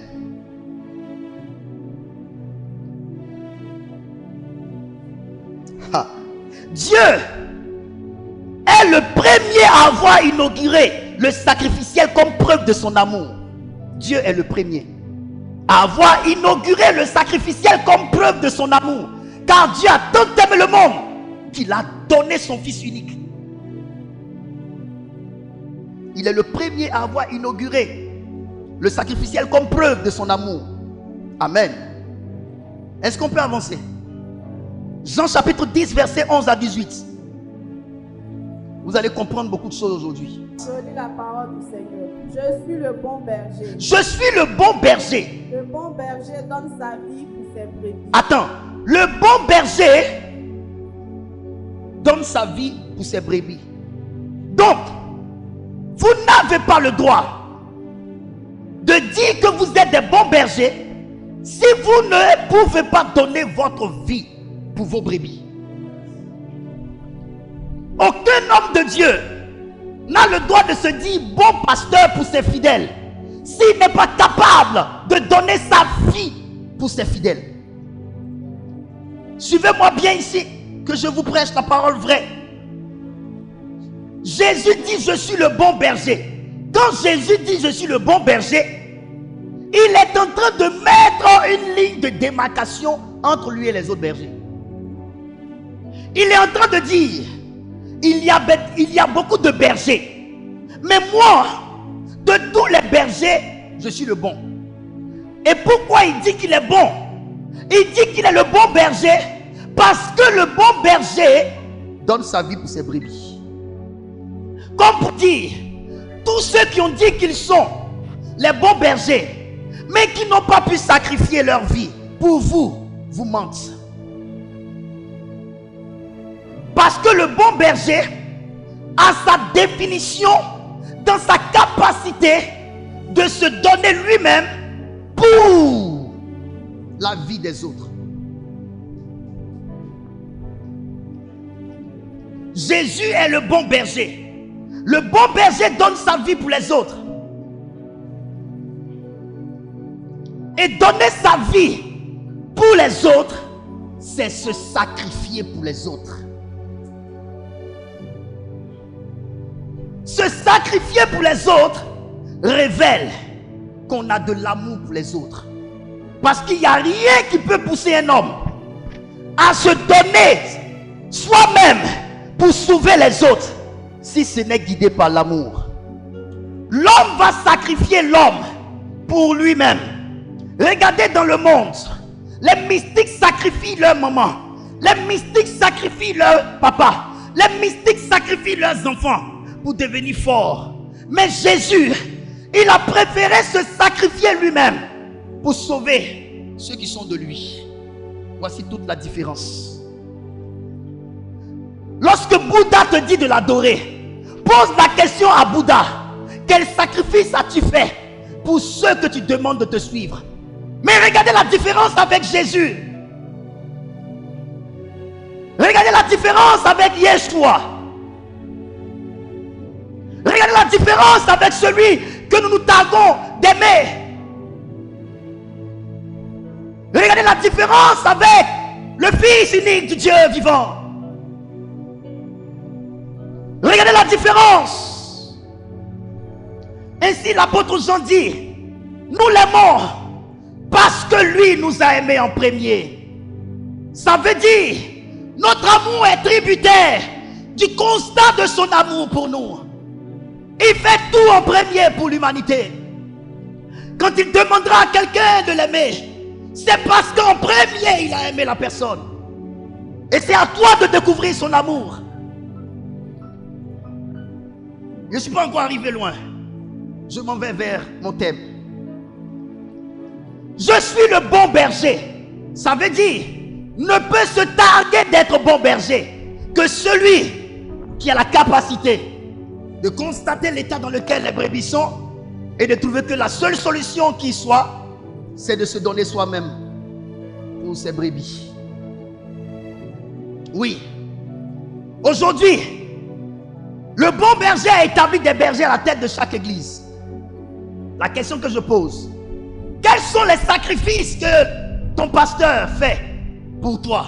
Dieu est le premier à avoir inauguré le sacrificiel comme preuve de son amour. Dieu est le premier à avoir inauguré le sacrificiel comme preuve de son amour. Car Dieu a tant aimé le monde qu'il a donné son Fils unique. Il est le premier à avoir inauguré le sacrificiel comme preuve de son amour. Amen. Est-ce qu'on peut avancer? Jean chapitre 10, verset 11 à 18. Vous allez comprendre beaucoup de choses aujourd'hui. Je lis la parole du Seigneur. Je suis le bon berger. Je suis le bon berger. Le bon berger donne sa vie pour ses brebis. Attends. Le bon berger donne sa vie pour ses brebis. Donc, vous n'avez pas le droit de dire que vous êtes des bons bergers si vous ne pouvez pas donner votre vie pour vos brebis. Aucun homme de Dieu n'a le droit de se dire bon pasteur pour ses fidèles s'il n'est pas capable de donner sa vie pour ses fidèles. Suivez-moi bien ici, que je vous prêche la parole vraie. Jésus dit je suis le bon berger. Quand Jésus dit je suis le bon berger, il est en train de mettre une ligne de démarcation entre lui et les autres bergers. Il est en train de dire il y a beaucoup de bergers, mais moi, de tous les bergers, je suis le bon. Et pourquoi il dit qu'il est bon? Il dit qu'il est le bon berger parce que le bon berger donne sa vie pour ses brebis. Comme pour dire, tous ceux qui ont dit qu'ils sont les bons bergers, mais qui n'ont pas pu sacrifier leur vie pour vous, vous mentent. Parce que le bon berger a sa définition dans sa capacité de se donner lui-même pour la vie des autres. Jésus est le bon berger. Le bon berger donne sa vie pour les autres. Et donner sa vie pour les autres, c'est se sacrifier pour les autres. Se sacrifier pour les autres révèle qu'on a de l'amour pour les autres. Parce qu'il n'y a rien qui peut pousser un homme à se donner soi-même pour sauver les autres si ce n'est guidé par l'amour. L'homme va sacrifier l'homme pour lui-même. Regardez dans le monde, les mystiques sacrifient leur maman, les mystiques sacrifient leur papa, les mystiques sacrifient leurs enfants pour devenir forts. Mais Jésus, il a préféré se sacrifier lui-même pour sauver ceux qui sont de lui. Voici toute la différence. Lorsque Bouddha te dit de l'adorer, pose la question à Bouddha: quel sacrifice as-tu fait pour ceux que tu demandes de te suivre? Mais regardez la différence avec Jésus. Regardez la différence avec Yeshua. Regardez la différence avec celui que nous nous targuons d'aimer. Regardez la différence avec le Fils unique du Dieu vivant. Regardez la différence. Ainsi l'apôtre Jean dit: nous l'aimons parce que lui nous a aimés en premier. Ça veut dire Notre amour est tributaire du constat de son amour pour nous. Il fait tout en premier pour l'humanité. Quand il demandera à quelqu'un de l'aimer, c'est parce qu'en premier il a aimé la personne. Et c'est à toi de découvrir son amour. Je ne suis pas encore arrivé loin. Je m'en vais vers mon thème. Je suis le bon berger. Ça veut dire, ne peut se targuer d'être bon berger que celui qui a la capacité de constater l'état dans lequel les brebis sont et de trouver que la seule solution qui soit, c'est de se donner soi-même pour ses brebis. Oui. Aujourd'hui, le bon berger a établi des bergers à la tête de chaque église. La question que je pose, quels sont les sacrifices que ton pasteur fait pour toi?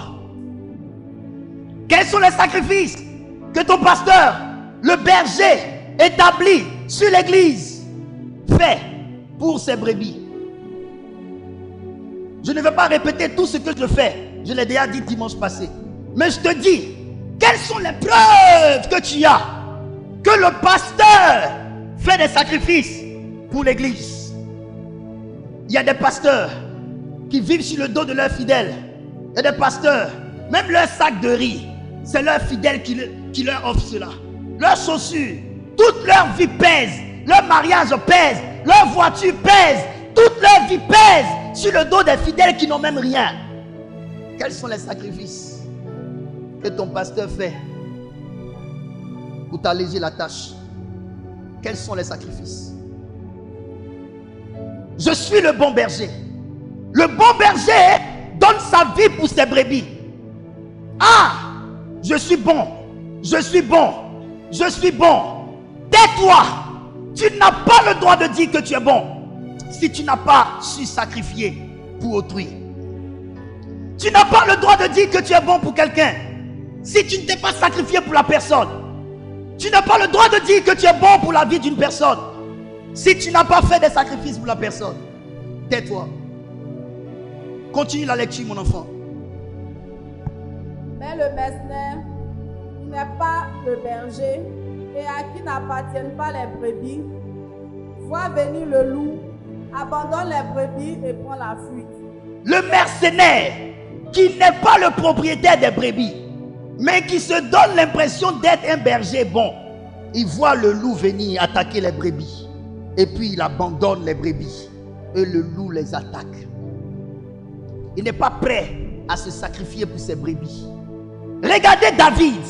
Quels sont les sacrifices que ton pasteur, le berger établi sur l'église, fait pour ses brebis? Je ne vais pas répéter tout ce que je fais. Je l'ai déjà dit dimanche passé. Mais je te dis, quelles sont les preuves que tu as que le pasteur fait des sacrifices pour l'église? Il y a des pasteurs qui vivent sur le dos de leurs fidèles. Il y a des pasteurs, même leur sac de riz, c'est leurs fidèles qui leur offrent cela. Leurs chaussures, toute leur vie pèse. Leur mariage pèse. Leur voiture pèse. Toute leur vie pèse sur le dos des fidèles qui n'ont même rien. Quels sont les sacrifices que ton pasteur fait pour t'alléger la tâche? Quels sont les sacrifices? Je suis le bon berger. Le bon berger donne sa vie pour ses brebis. Ah, je suis bon. Je suis bon. Je suis bon. Tais-toi. Tu n'as pas le droit de dire que tu es bon si tu n'as pas su sacrifier pour autrui. Tu n'as pas le droit de dire que tu es bon pour quelqu'un si tu ne t'es pas sacrifié pour la personne. Tu n'as pas le droit de dire que tu es bon pour la vie d'une personne si tu n'as pas fait des sacrifices pour la personne. Tais-toi. Continue la lecture, mon enfant. Mais le mercenaire, qui n'est pas le berger et à qui n'appartiennent pas les brebis, voit venir le loup, abandonne les brebis et prend la fuite. Le mercenaire, qui n'est pas le propriétaire des brebis, mais qui se donne l'impression d'être un berger bon, il voit le loup venir attaquer les brebis. Et puis il abandonne les brebis. Et le loup les attaque. Il n'est pas prêt à se sacrifier pour ses brebis. Regardez David.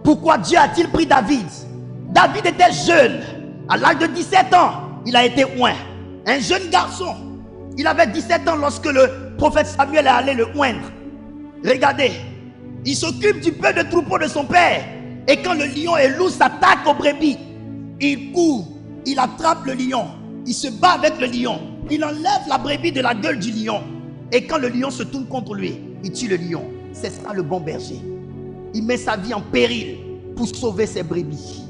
Pourquoi Dieu a-t-il pris David? David était jeune. À l'âge de 17 ans, il a été oint. Un jeune garçon. Il avait 17 ans lorsque le prophète Samuel est allé le oindre. Regardez. Il s'occupe du peu de troupeau de son père. Et quand le lion et le loup s'attaquent aux brebis, il court. Il attrape le lion. Il se bat avec le lion. Il enlève la brebis de la gueule du lion. Et quand le lion se tourne contre lui, il tue le lion. C'est ça le bon berger. Il met sa vie en péril pour sauver ses brebis.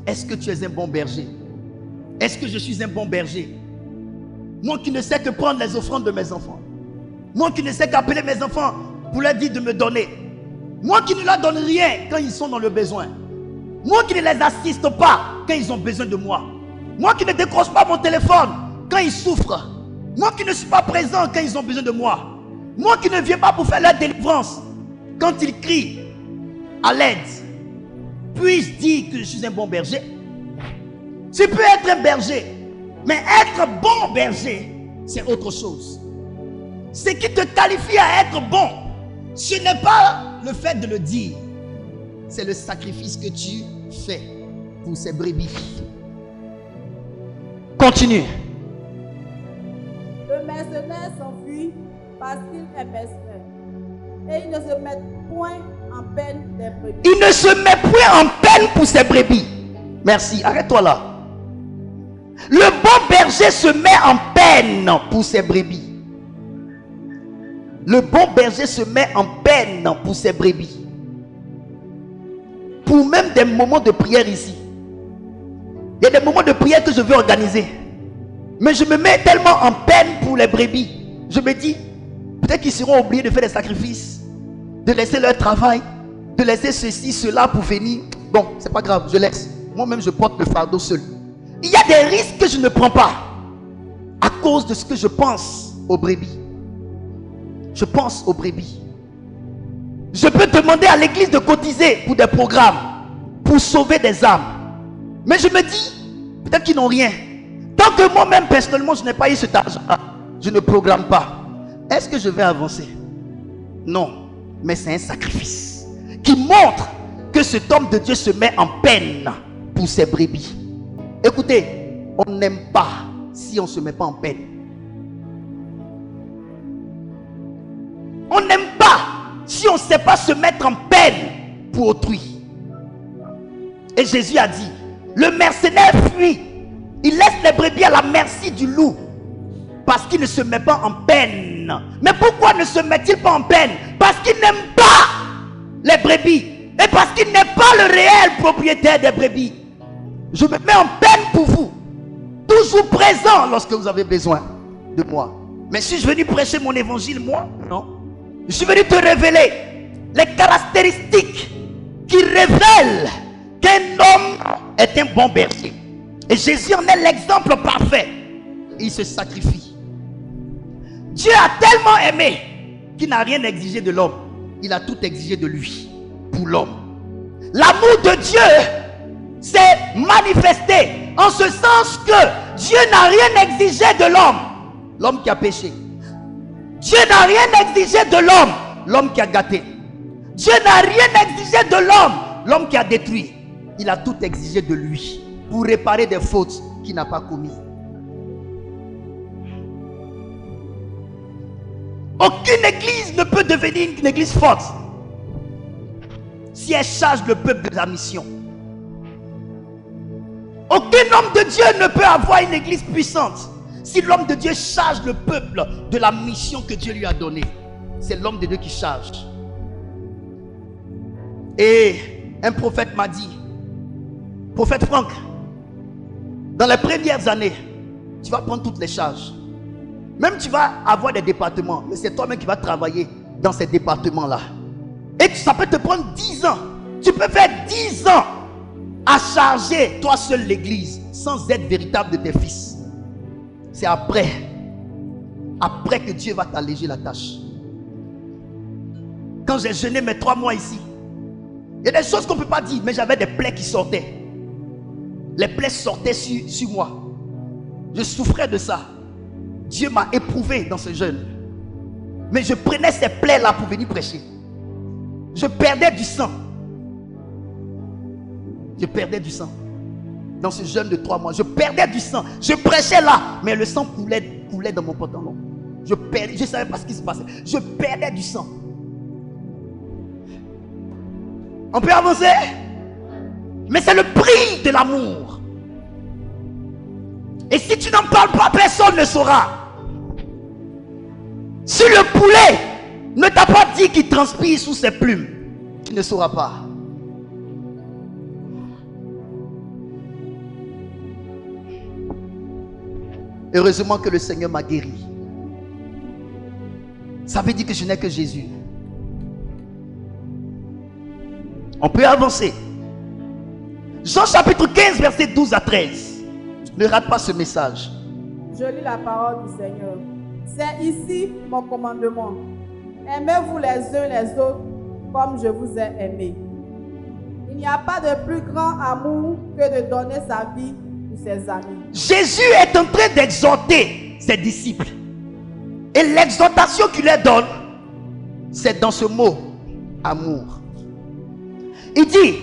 Est-ce que tu es un bon berger? Est-ce que je suis un bon berger? Moi qui ne sais que prendre les offrandes de mes enfants. Moi qui ne sais qu'appeler mes enfants pour leur dire de me donner. Moi qui ne leur donne rien quand ils sont dans le besoin. Moi qui ne les assiste pas quand ils ont besoin de moi. Moi qui ne décroche pas mon téléphone quand ils souffrent. Moi qui ne suis pas présent quand ils ont besoin de moi. Moi qui ne viens pas pour faire leur délivrance quand ils crient à l'aide. Puis-je dire que je suis un bon berger? Tu peux être un berger, mais être bon berger, c'est autre chose. Ce qui te qualifie à être bon, ce n'est pas le fait de le dire. C'est le sacrifice que tu fais pour ces brebis. Continue. Le mercenaire s'enfuit parce qu'il est mercenaire. Et il ne se met point en peine des brebis. Il ne se met point en peine pour ses brebis. Merci, arrête-toi là. Le bon berger se met en peine pour ses brebis. Le bon berger se met en peine pour ses brebis. Pour même des moments de prière ici. Il y a des moments de prière que je veux organiser. Mais je me mets tellement en peine pour les brebis. Je me dis, Peut-être qu'ils seront obligés de faire des sacrifices, de laisser leur travail, de laisser ceci, cela pour venir. Bon, c'est pas grave, je laisse. Moi-même, je porte le fardeau seul. Il y a des risques que je ne prends pas à cause de ce que je pense aux brebis. Je pense aux brebis. Je peux demander à l'église de cotiser pour des programmes, pour sauver des âmes. Mais je me dis, peut-être qu'ils n'ont rien. Tant que moi-même, personnellement, je n'ai pas eu cet argent-là, je ne programme pas. Est-ce que je vais avancer? Non. Mais c'est un sacrifice qui montre que cet homme de Dieu se met en peine pour ses brebis. Écoutez, on n'aime pas si on ne se met pas en peine. On n'aime pas si on ne sait pas se mettre en peine pour autrui. Et Jésus a dit, le mercenaire fuit. Il laisse les brebis à la merci du loup parce qu'il ne se met pas en peine. Mais pourquoi ne se met-il pas en peine? Parce qu'il n'aime pas les brebis et parce qu'il n'est pas le réel propriétaire des brebis. Je me mets en peine pour vous, toujours présent lorsque vous avez besoin de moi. Mais suis-je venu prêcher mon évangile, moi? Non. Je suis venu te révéler les caractéristiques qui révèlent qu'un homme est un bon berger. Et Jésus en est l'exemple parfait. Il se sacrifie. Dieu a tellement aimé qu'il n'a rien exigé de l'homme. Il a tout exigé de lui pour l'homme. L'amour de Dieu s'est manifesté en ce sens que Dieu n'a rien exigé de l'homme, l'homme qui a péché. Dieu n'a rien exigé de l'homme, l'homme qui a gâté. Dieu n'a rien exigé de l'homme, l'homme qui a détruit. Il a tout exigé de lui pour réparer des fautes qu'il n'a pas commises. Aucune église ne peut devenir une église forte si elle charge le peuple de la mission. Aucun homme de Dieu ne peut avoir une église puissante si l'homme de Dieu charge le peuple de la mission que Dieu lui a donnée. C'est l'homme de Dieu qui charge. Et un prophète m'a dit, prophète Franck, dans les premières années, tu vas prendre toutes les charges. Même tu vas avoir des départements, mais c'est toi-même qui vas travailler dans ces départements-là. Et ça peut te prendre 10 ans. Tu peux faire 10 ans à charger toi seul l'église sans être véritable de tes fils. C'est après que Dieu va t'alléger la tâche. Quand j'ai jeûné mes 3 mois ici, il y a des choses qu'on ne peut pas dire, mais j'avais des plaies qui sortaient. Les plaies sortaient sur moi. Je souffrais de ça. Dieu m'a éprouvé dans ce jeûne. Mais je prenais ces plaies-là pour venir prêcher. Je perdais du sang. Je perdais du sang. Dans ce jeûne de 3 mois, je perdais du sang. Je prêchais là, mais le sang coulait dans mon pantalon. Je ne savais pas ce qui se passait. Je perdais du sang. On peut avancer? Mais c'est le prix de l'amour. Et si tu n'en parles pas, personne ne saura. Si le poulet ne t'a pas dit qu'il transpire sous ses plumes, tu ne sauras pas. Heureusement que le Seigneur m'a guéri. Ça veut dire que je n'ai que Jésus. On peut avancer. Jean chapitre 15, verset 12 à 13. Ne rate pas ce message. Je lis la parole du Seigneur. C'est ici mon commandement. Aimez-vous les uns les autres comme je vous ai aimé. Il n'y a pas de plus grand amour que de donner sa vie pour ses amis. Jésus est en train d'exhorter ses disciples. Et l'exhortation qu'il leur donne, c'est dans ce mot, amour. Il dit,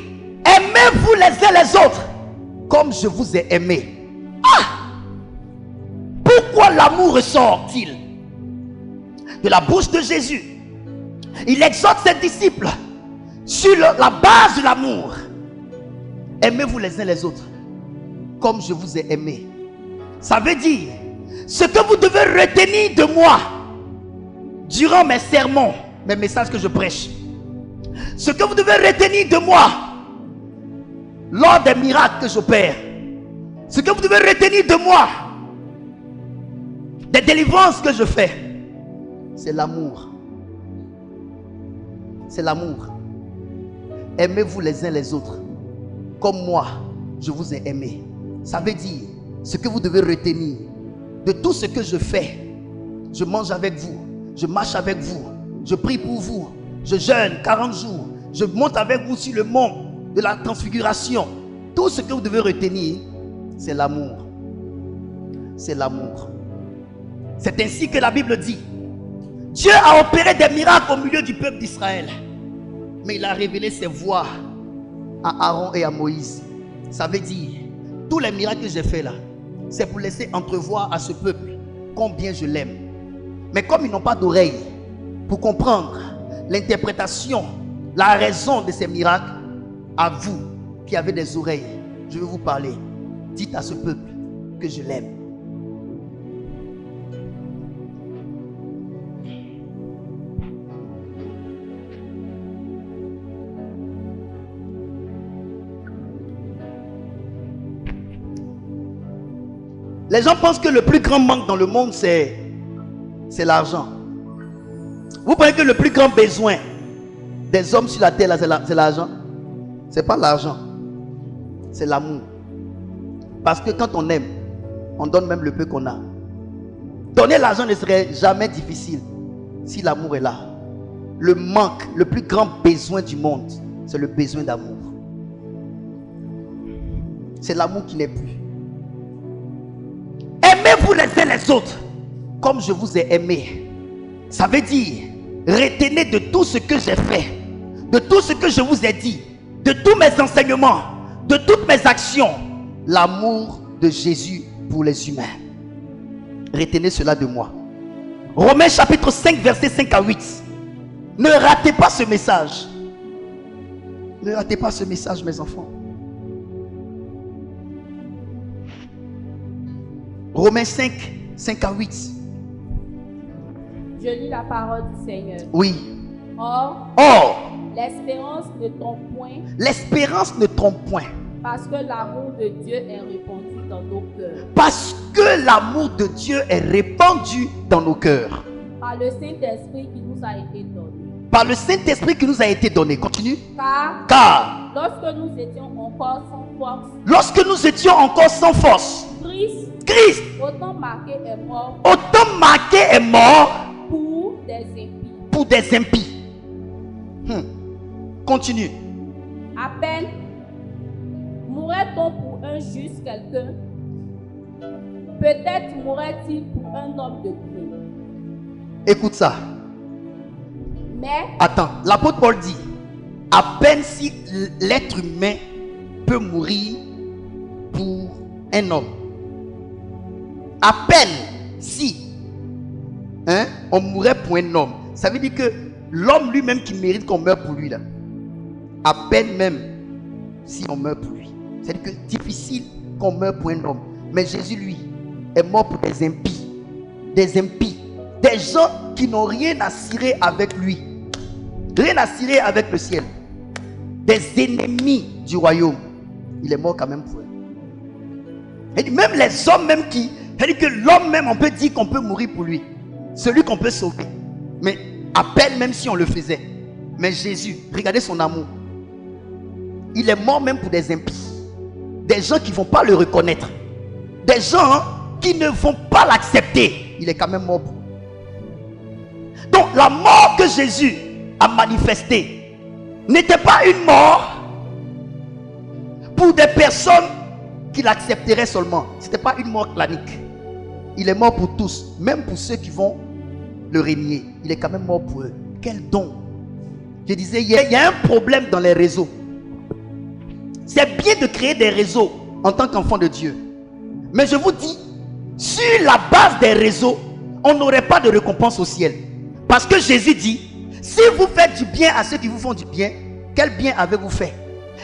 aimez-vous les uns les autres comme je vous ai aimé. Pourquoi l'amour ressort-il de la bouche de Jésus? Il exhorte ses disciples sur la base de l'amour. Aimez-vous les uns les autres comme je vous ai aimé. Ça veut dire, ce que vous devez retenir de moi durant mes sermons, mes messages que je prêche, ce que vous devez retenir de moi lors des miracles que j'opère, ce que vous devez retenir de moi des délivrances que je fais, c'est l'amour. C'est l'amour. Aimez-vous les uns les autres comme moi, je vous ai aimé. Ça veut dire, ce que vous devez retenir de tout ce que je fais, je mange avec vous, je marche avec vous, je prie pour vous, je jeûne 40 jours, je monte avec vous sur le mont de la transfiguration. Tout ce que vous devez retenir, c'est l'amour. C'est l'amour. C'est ainsi que la Bible dit. Dieu a opéré des miracles au milieu du peuple d'Israël. Mais il a révélé ses voies à Aaron et à Moïse. Ça veut dire, tous les miracles que j'ai faits là, c'est pour laisser entrevoir à ce peuple combien je l'aime. Mais comme ils n'ont pas d'oreille pour comprendre l'interprétation, la raison de ces miracles, à vous qui avez des oreilles, je vais vous parler. Dites à ce peuple que je l'aime. Les gens pensent que le plus grand manque dans le monde, c'est l'argent. Vous pensez que le plus grand besoin des hommes sur la terre, c'est l'argent? Ce n'est pas l'argent, c'est l'amour. Parce que quand on aime, on donne même le peu qu'on a. Donner l'argent ne serait jamais difficile si l'amour est là. Le manque, le plus grand besoin du monde, c'est le besoin d'amour. C'est l'amour qui n'est plus. Aimez-vous les uns les autres comme je vous ai aimé. Ça veut dire, retenez de tout ce que j'ai fait, de tout ce que je vous ai dit, de tous mes enseignements, de toutes mes actions, l'amour de Jésus pour les humains. Retenez cela de moi. Romains chapitre 5, versets 5 à 8. Ne ratez pas ce message. Ne ratez pas ce message, mes enfants. Romains 5, 5 à 8. Je lis la parole du Seigneur. Oui. Or, l'espérance ne trompe point. L'espérance ne trompe point. Parce que l'amour de Dieu est répandu dans nos cœurs. Parce que l'amour de Dieu est répandu dans nos cœurs. Par le Saint-Esprit qui nous a été donné. Par le Saint-Esprit qui nous a été donné. Continue. Car lorsque nous étions encore sans force. Lorsque nous étions encore sans force. Christ. Autant marqué est mort. Autant marqué est mort. Pour des impies. Pour des impies. Continue. À peine mourrait-on pour un juste quelqu'un. Peut-être mourrait-il pour un homme de bien. Écoute ça. Mais attends, l'apôtre Paul dit, à peine si l'être humain peut mourir pour un homme. À peine si on mourrait pour un homme. Ça veut dire que l'homme lui-même qui mérite qu'on meure pour lui là. À peine même si on meurt pour lui. C'est-à-dire que c'est difficile qu'on meure pour un homme. Mais Jésus lui est mort pour des impies. Des impies. Des gens qui n'ont rien à cirer avec lui. Rien à cirer avec le ciel. Des ennemis du royaume. Il est mort quand même pour eux. Et même les hommes même qui... C'est-à-dire que l'homme même, on peut dire qu'on peut mourir pour lui. Celui qu'on peut sauver. Mais à peine même si on le faisait. Mais Jésus, regardez son amour. Il est mort même pour des impies. Des gens qui ne vont pas le reconnaître. Des gens qui ne vont pas l'accepter. Il est quand même mort pour eux. Donc la mort que Jésus a manifestée n'était pas une mort pour des personnes qui l'accepteraient seulement. Ce n'était pas une mort clanique. Il est mort pour tous, même pour ceux qui vont le régner. Il est quand même mort pour eux. Quel don! Je disais, il y a un problème dans les réseaux. C'est bien de créer des réseaux en tant qu'enfant de Dieu. Mais je vous dis, sur la base des réseaux, on n'aurait pas de récompense au ciel. Parce que Jésus dit, si vous faites du bien à ceux qui vous font du bien, quel bien avez-vous fait?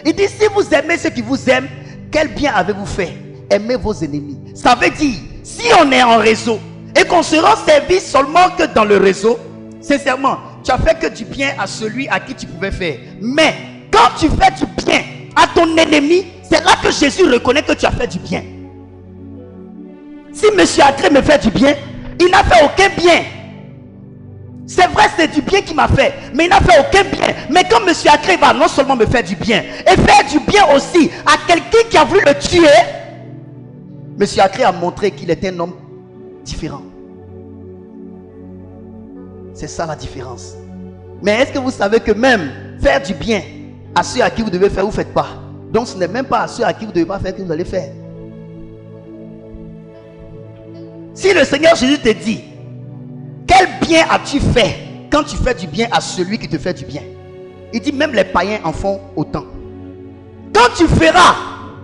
Il dit, si vous aimez ceux qui vous aiment, quel bien avez-vous fait? Aimez vos ennemis. Ça veut dire, si on est en réseau et qu'on se rend service seulement que dans le réseau, sincèrement, tu as fait que du bien à celui à qui tu pouvais faire. Mais quand tu fais du bien à ton ennemi, c'est là que Jésus reconnaît que tu as fait du bien. Si monsieur Atré me fait du bien, il n'a fait aucun bien. C'est vrai, c'est du bien qu'il m'a fait, mais il n'a fait aucun bien. Mais quand M. Acré va non seulement me faire du bien, et faire du bien aussi à quelqu'un qui a voulu le tuer, M. Acré a montré qu'il était un homme différent. C'est ça la différence. Mais est-ce que vous savez que même faire du bien à ceux à qui vous devez faire, vous ne faites pas. Donc ce n'est même pas à ceux à qui vous ne devez pas faire que vous allez faire. Si le Seigneur Jésus te dit, quel bien as-tu fait quand tu fais du bien à celui qui te fait du bien? Il dit, même les païens en font autant. Quand tu feras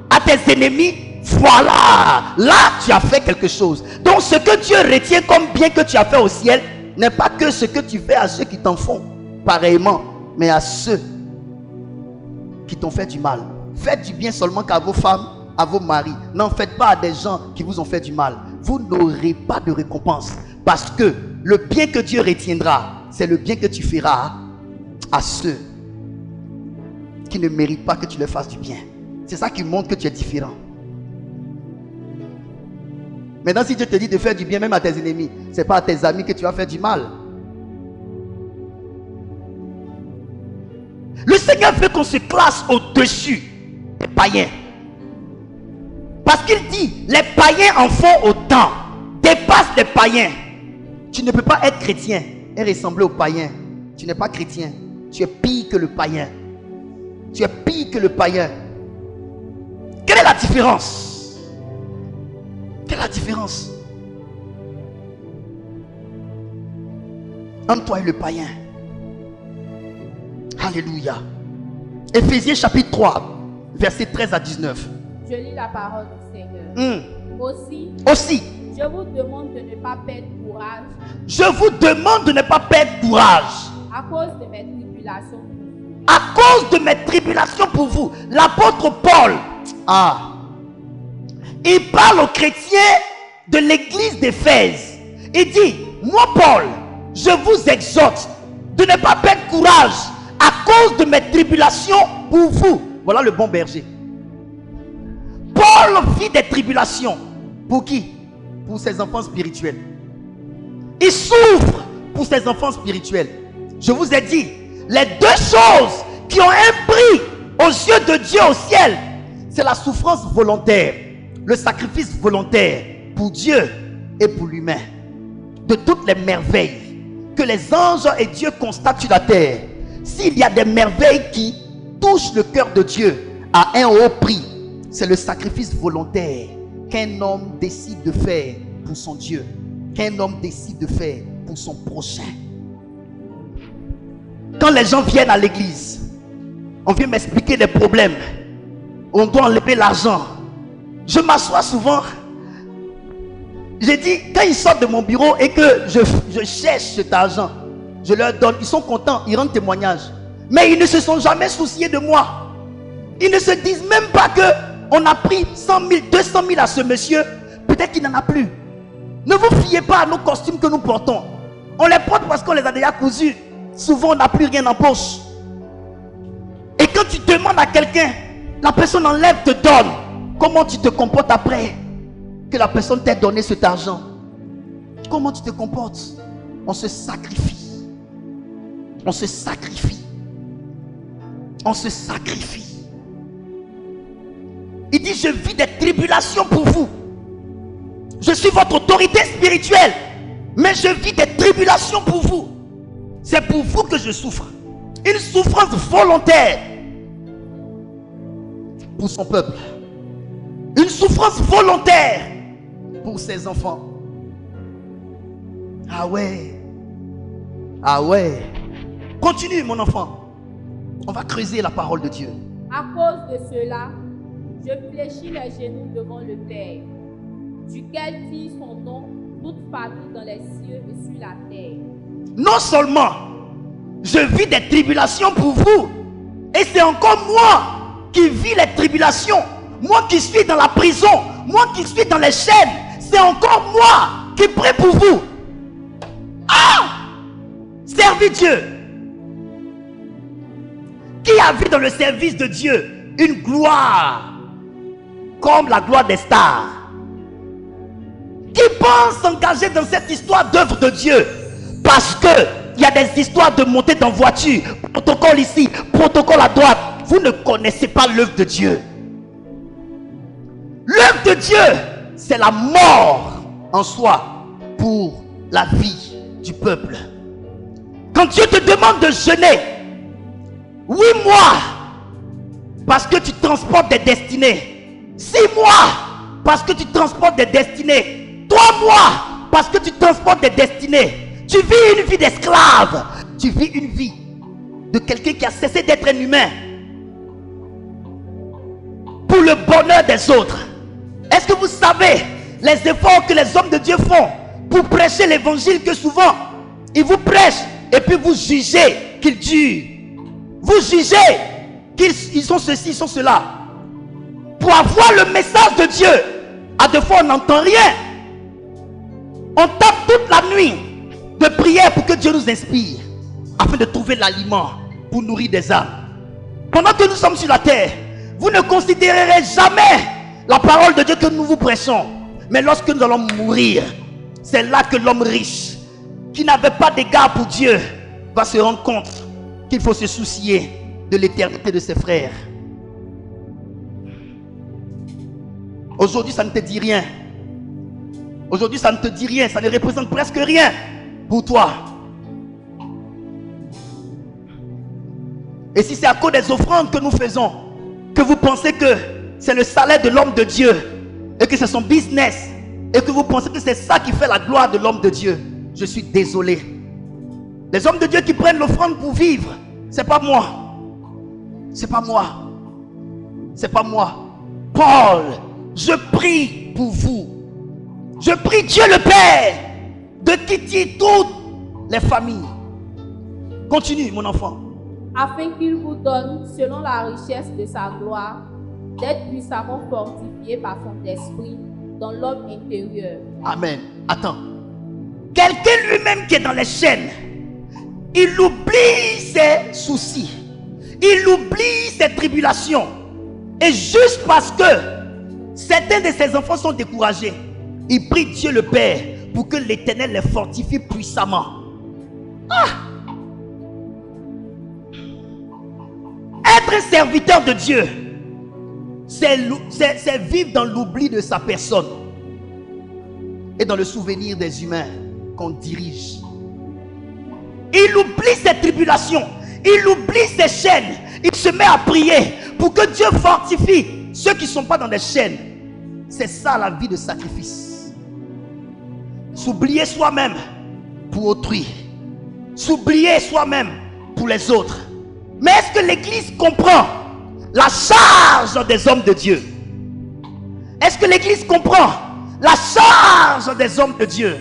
à tes ennemis, voilà, là tu as fait quelque chose. Donc ce que Dieu retient comme bien que tu as fait au ciel n'est pas que ce que tu fais à ceux qui t'en font pareillement, mais à ceux qui t'ont fait du mal. Faites du bien seulement qu'à vos femmes, à vos maris. N'en faites pas à des gens qui vous ont fait du mal. Vous n'aurez pas de récompense, parce que le bien que Dieu retiendra, c'est le bien que tu feras à ceux qui ne méritent pas que tu leur fasses du bien. C'est ça qui montre que tu es différent. Maintenant, si Dieu te dit de faire du bien même à tes ennemis, ce n'est pas à tes amis que tu vas faire du mal. Le Seigneur veut qu'on se classe au-dessus des païens. Parce qu'il dit, les païens en font autant. Dépasse les païens. Tu ne peux pas être chrétien et ressembler aux païens. Tu n'es pas chrétien. Tu es pire que le païen. Tu es pire que le païen. Quelle est la différence? Quelle est la différence entre toi et le païen? Alléluia. Éphésiens chapitre 3, versets 13 à 19. Je lis la parole du Seigneur. Aussi, je vous demande de ne pas perdre courage. Je vous demande de ne pas perdre courage. À cause de mes tribulations. À cause de mes tribulations pour vous. L'apôtre Paul, il parle aux chrétiens de l'église d'Éphèse. Il dit, moi Paul, je vous exhorte de ne pas perdre courage à cause de mes tribulations pour vous. Voilà le bon berger. Paul vit des tribulations. Pour qui? Pour ses enfants spirituels. Il souffre pour ses enfants spirituels. Je vous ai dit, les deux choses qui ont un prix aux yeux de Dieu au ciel, c'est la souffrance volontaire, le sacrifice volontaire pour Dieu et pour l'humain. De toutes les merveilles que les anges et Dieu constatent sur la terre, s'il y a des merveilles qui touchent le cœur de Dieu à un haut prix, c'est le sacrifice volontaire qu'un homme décide de faire pour son Dieu, qu'un homme décide de faire pour son prochain. Quand les gens viennent à l'église, on vient m'expliquer des problèmes, on doit enlever l'argent. Je m'assois souvent, j'ai dit, quand ils sortent de mon bureau et que je cherche cet argent, je leur donne, ils sont contents, ils rendent témoignage. Mais ils ne se sont jamais souciés de moi. Ils ne se disent même pas que on a pris 100 000, 200 000 à ce monsieur, peut-être qu'il n'en a plus. Ne vous fiez pas à nos costumes que nous portons. On les porte parce qu'on les a déjà cousus. Souvent on n'a plus rien en poche. Et quand tu demandes à quelqu'un, la personne enlève, te donne. Comment tu te comportes après que la personne t'ait donné cet argent? Comment tu te comportes? On se sacrifie. On se sacrifie. On se sacrifie. Il dit, je vis des tribulations pour vous. Je suis votre autorité spirituelle, mais je vis des tribulations pour vous. C'est pour vous que je souffre. Une souffrance volontaire pour son peuple. Une souffrance volontaire pour ses enfants. Ah ouais. Ah ouais. Continue mon enfant. On va creuser la parole de Dieu. À cause de cela, je fléchis les genoux devant le Père, duquel tire son nom toute famille dans les cieux et sur la terre. Non seulement je vis des tribulations pour vous, et c'est encore moi qui vis les tribulations, moi qui suis dans la prison, moi qui suis dans les chaînes, c'est encore moi qui prie pour vous. Servez Dieu. Qui a vu dans le service de Dieu une gloire comme la gloire des stars? Qui pense s'engager dans cette histoire d'œuvre de Dieu? Parce que y a des histoires de monter dans voiture, protocole ici, protocole à droite. Vous ne connaissez pas l'œuvre de Dieu. L'œuvre de Dieu, c'est la mort en soi pour la vie du peuple. Quand Dieu te demande de jeûner 8 mois parce que tu transportes des destinées, 6 mois parce que tu transportes des destinées, 3 mois parce que tu transportes des destinées, tu vis une vie d'esclave, tu vis une vie de quelqu'un qui a cessé d'être un humain pour le bonheur des autres. Est-ce que vous savez les efforts que les hommes de Dieu font pour prêcher l'évangile, que souvent ils vous prêchent et puis vous jugez qu'ils durent, vous jugez qu'ils sont ceci, ils sont cela. Pour avoir le message de Dieu, à deux fois on n'entend rien. On tape toute la nuit de prière pour que Dieu nous inspire, afin de trouver l'aliment pour nourrir des âmes. Pendant que nous sommes sur la terre, vous ne considérerez jamais la parole de Dieu que nous vous prêchons. Mais lorsque nous allons mourir, c'est là que l'homme riche, qui n'avait pas d'égard pour Dieu, va se rendre compte qu'il faut se soucier de l'éternité de ses frères. Aujourd'hui, ça ne te dit rien. Aujourd'hui, ça ne te dit rien. Ça ne représente presque rien pour toi. Et si c'est à cause des offrandes que nous faisons, que vous pensez que c'est le salaire de l'homme de Dieu, et que c'est son business, et que vous pensez que c'est ça qui fait la gloire de l'homme de Dieu, je suis désolé. Les hommes de Dieu qui prennent l'offrande pour vivre, c'est pas moi. C'est pas moi. C'est pas moi. Paul, je prie pour vous. Je prie Dieu le Père de quitter toutes les familles. Continue, mon enfant. Afin qu'il vous donne, selon la richesse de sa gloire, d'être puissamment fortifié par son esprit dans l'homme intérieur. Amen. Attends. Quelqu'un lui-même qui est dans les chaînes, il oublie ses soucis, il oublie ses tribulations. Et juste parce que certains de ses enfants sont découragés, il prie Dieu le Père pour que l'Éternel les fortifie puissamment. Être un serviteur de Dieu, c'est vivre dans l'oubli de sa personne et dans le souvenir des humains qu'on dirige. Il oublie ses tribulations, il oublie ses chaînes, il se met à prier pour que Dieu fortifie ceux qui ne sont pas dans des chaînes. C'est ça la vie de sacrifice. S'oublier soi-même pour autrui, s'oublier soi-même pour les autres. Mais est-ce que l'Église comprend la charge des hommes de Dieu? Est-ce que l'Église comprend la charge des hommes de Dieu?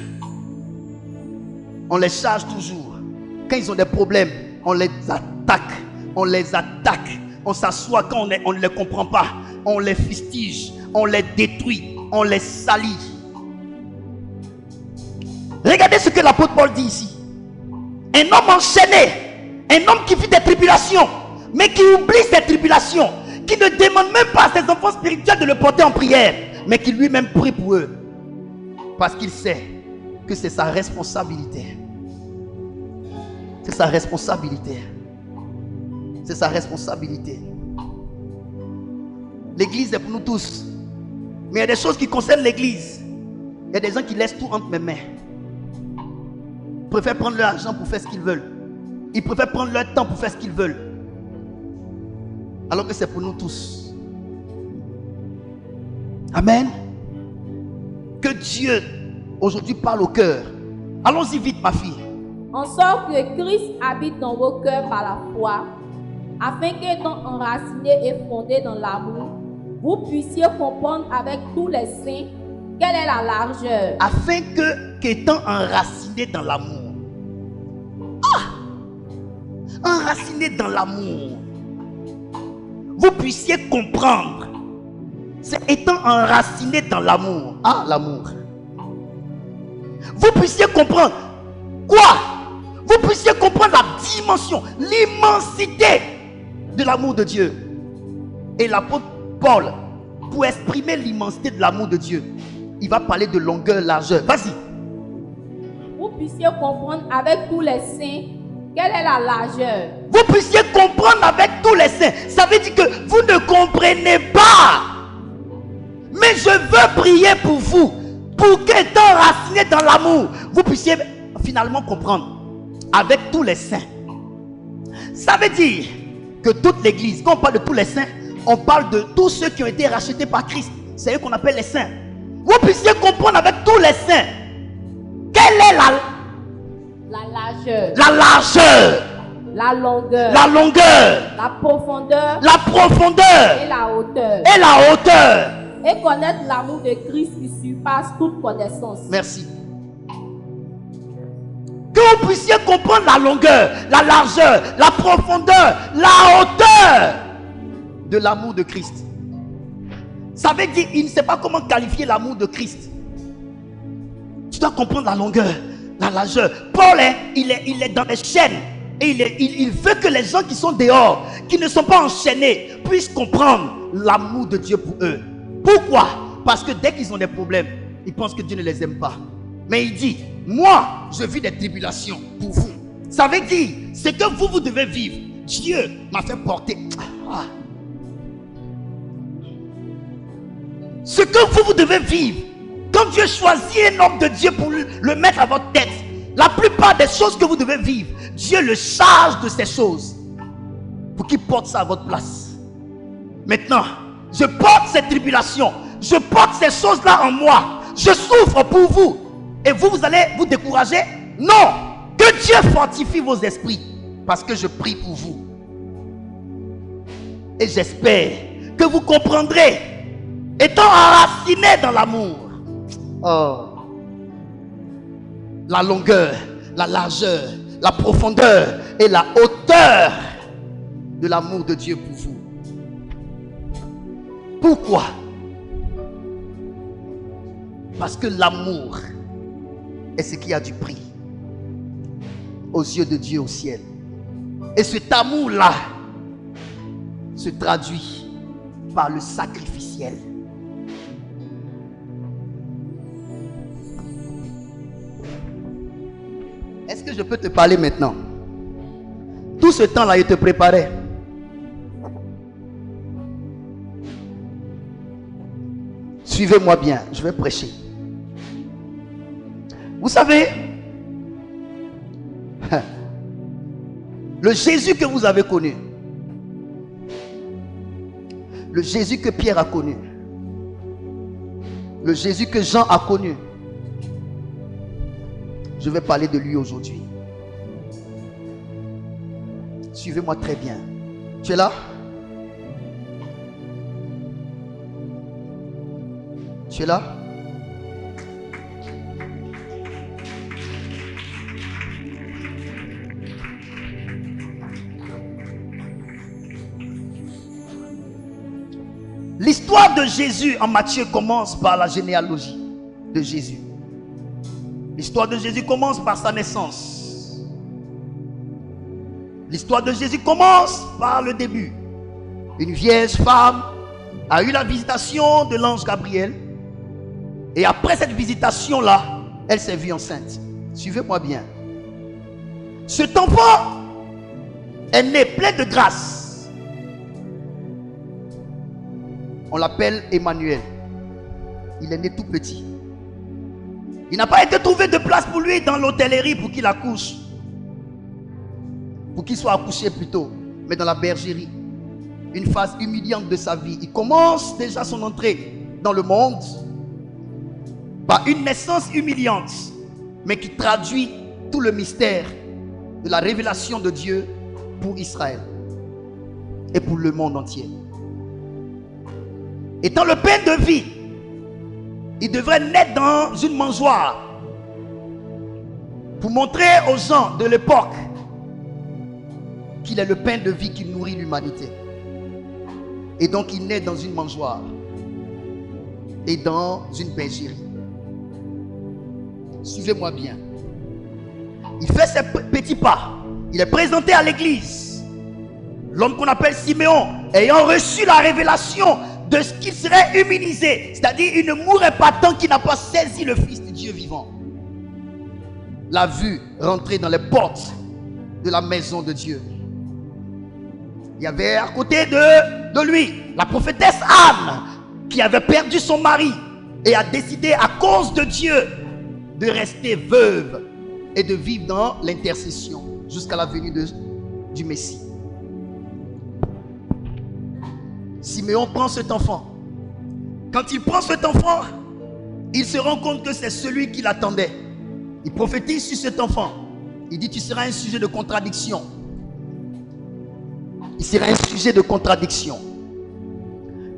On les charge toujours. Quand ils ont des problèmes, on les attaque. On les attaque. On s'assoit quand on ne les comprend pas. On les fustige. On les détruit. On les salit. Regardez ce que l'apôtre Paul dit ici. Un homme enchaîné. Un homme qui vit des tribulations, mais qui oublie ses tribulations, qui ne demande même pas à ses enfants spirituels de le porter en prière, mais qui lui-même prie pour eux, parce qu'il sait que c'est sa responsabilité. C'est sa responsabilité. C'est sa responsabilité. L'église est pour nous tous, mais il y a des choses qui concernent l'église. Il y a des gens qui laissent tout entre mes mains. Ils préfèrent prendre leur argent pour faire ce qu'ils veulent. Ils préfèrent prendre leur temps pour faire ce qu'ils veulent. Alors que c'est pour nous tous. Amen. Que Dieu aujourd'hui parle au cœur. Allons-y vite, ma fille. En sorte que Christ habite dans vos cœurs par la foi, afin qu'étant enracinés et fondés dans l'amour, vous puissiez comprendre avec tous les saints quelle est la largeur. Afin qu'étant enracinés dans l'amour. Enraciné dans l'amour, vous puissiez comprendre. C'est étant enraciné dans l'amour. L'amour. Vous puissiez comprendre quoi? Vous puissiez comprendre la dimension, l'immensité de l'amour de Dieu. Et l'apôtre Paul, pour exprimer l'immensité de l'amour de Dieu, il va parler de longueur, largeur. Vas-y. Vous puissiez comprendre avec tous les saints quelle est la largeur. Vous puissiez comprendre avec tous les saints. Ça veut dire que vous ne comprenez pas. Mais je veux prier pour vous. Pour qu'étant enraciné dans l'amour, vous puissiez finalement comprendre avec tous les saints. Ça veut dire que toute l'église, quand on parle de tous les saints, on parle de tous ceux qui ont été rachetés par Christ. C'est eux qu'on appelle les saints. Vous puissiez comprendre avec tous les saints quelle est la largeur, la longueur, la profondeur, et la hauteur, et connaître l'amour de Christ qui surpasse toute connaissance. Merci. Que vous puissiez comprendre la longueur, la largeur, la profondeur, la hauteur de l'amour de Christ. Ça veut dire, il ne sait pas comment qualifier l'amour de Christ. Tu dois comprendre la longueur, la largeur. Paul, il est dans les chaînes. Et il veut que les gens qui sont dehors, qui ne sont pas enchaînés, puissent comprendre l'amour de Dieu pour eux. Pourquoi? Parce que dès qu'ils ont des problèmes, ils pensent que Dieu ne les aime pas. Mais il dit, moi, je vis des tribulations pour vous. Ça veut dire, ce que vous devez vivre, Dieu m'a fait porter. Ce que vous devez vivre, quand Dieu choisit un homme de Dieu pour le mettre à votre tête, la plupart des choses que vous devez vivre, Dieu le charge de ces choses pour qu'il porte ça à votre place. Maintenant, je porte ces tribulations, je porte ces choses-là en moi, je souffre pour vous. Et vous allez vous décourager? Non! Que Dieu fortifie vos esprits, parce que je prie pour vous. Et j'espère que vous comprendrez, étant enraciné dans l'amour, la longueur, la largeur, la profondeur et la hauteur de l'amour de Dieu pour vous. Pourquoi? Parce que l'amour est ce qui a du prix aux yeux de Dieu au ciel. Et cet amour-là se traduit par le sacrificiel. Est-ce que je peux te parler maintenant? Tout ce temps-là, il te préparait. Suivez-moi bien, je vais prêcher. Vous savez, le Jésus que vous avez connu, le Jésus que Pierre a connu, le Jésus que Jean a connu, je vais parler de lui aujourd'hui. Suivez-moi très bien. Tu es là? Tu es là? L'histoire de Jésus en Matthieu commence par la généalogie de Jésus. L'histoire de Jésus commence par sa naissance. L'histoire de Jésus commence par le début. Une vierge femme a eu la visitation de l'ange Gabriel. Et après cette visitation-là, elle s'est vue enceinte. Suivez-moi bien. Cet enfant est né plein de grâce. On l'appelle Emmanuel. Il est né tout petit. Il n'a pas été trouvé de place pour lui dans l'hôtellerie pour qu'il accouche. Pour qu'il soit accouché plutôt. Mais dans la bergerie. Une phase humiliante de sa vie. Il commence déjà son entrée dans le monde par une naissance humiliante, mais qui traduit tout le mystère de la révélation de Dieu pour Israël et pour le monde entier. Étant le pain de vie, il devrait naître dans une mangeoire pour montrer aux gens de l'époque qu'il est le pain de vie qui nourrit l'humanité. Et donc il naît dans une mangeoire et dans une bergerie. Suivez-moi bien. Il fait ses petits pas. Il est présenté à l'église. L'homme qu'on appelle Siméon, ayant reçu la révélation de ce qu'il serait humanisé, c'est-à-dire il ne mourrait pas tant qu'il n'a pas saisi le Fils de Dieu vivant. l'a vu rentrer dans les portes de la maison de Dieu. Il y avait à côté de lui la prophétesse Anne, qui avait perdu son mari et a décidé à cause de Dieu de rester veuve et de vivre dans l'intercession jusqu'à la venue du Messie. Siméon prend cet enfant. Quand il prend cet enfant, il se rend compte que c'est celui qu'il attendait. Il prophétise sur cet enfant. Il dit: tu seras un sujet de contradiction. Il sera un sujet de contradiction.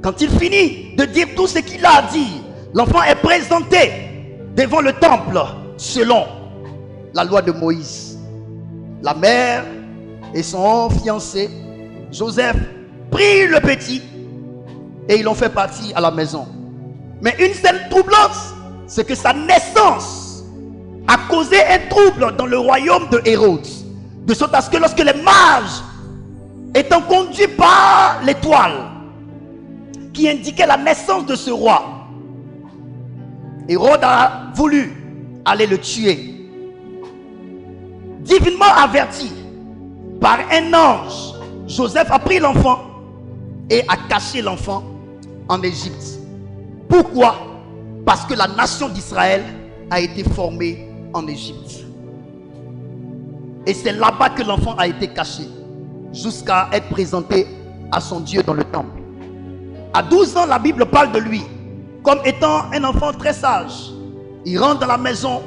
Quand il finit de dire tout ce qu'il a dit, l'enfant est présenté devant le temple selon la loi de Moïse. La mère et son fiancé, Joseph, prirent le petit et ils l'ont fait partir à la maison. Mais une scène troublante, c'est que sa naissance a causé un trouble dans le royaume de Hérode. De sorte à ce que lorsque les mages, étant conduits par l'étoile qui indiquait la naissance de ce roi, Hérode a voulu aller le tuer. Divinement averti par un ange, Joseph a pris l'enfant et a caché l'enfant en Égypte. Pourquoi? Parce que la nation d'Israël a été formée en Égypte. Et c'est là-bas que l'enfant a été caché, jusqu'à être présenté à son Dieu dans le temple. À 12 ans, la Bible parle de lui comme étant un enfant très sage. Il rentre dans la maison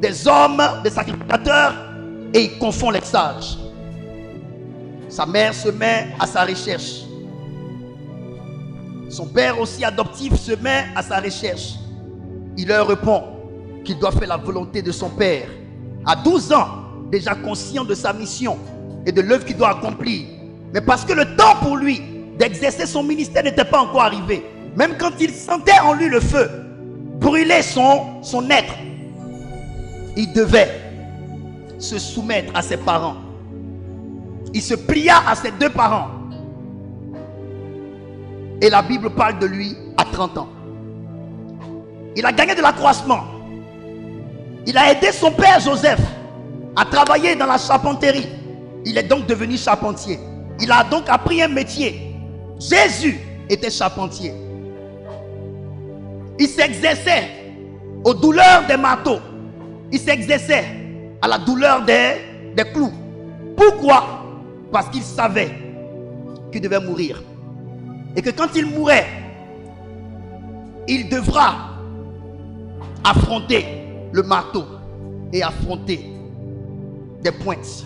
des hommes, des sacrificateurs, et il confond les sages. Sa mère se met à sa recherche. Son père aussi adoptif se met à sa recherche. Il leur répond qu'il doit faire la volonté de son père. À 12 ans, déjà conscient de sa mission et de l'œuvre qu'il doit accomplir. Mais parce que le temps pour lui d'exercer son ministère n'était pas encore arrivé. Même quand il sentait en lui le feu brûler son être, il devait se soumettre à ses parents. Il se plia à ses deux parents. Et la Bible parle de lui à 30 ans. Il a gagné de l'accroissement. Il a aidé son père Joseph à travailler dans la charpenterie. Il est donc devenu charpentier. Il a donc appris un métier. Jésus était charpentier. Il s'exerçait aux douleurs des marteaux. Il s'exerçait à la douleur des clous. Pourquoi? Parce qu'il savait qu'il devait mourir. Et que quand il mourrait, il devra affronter le marteau et affronter des pointes,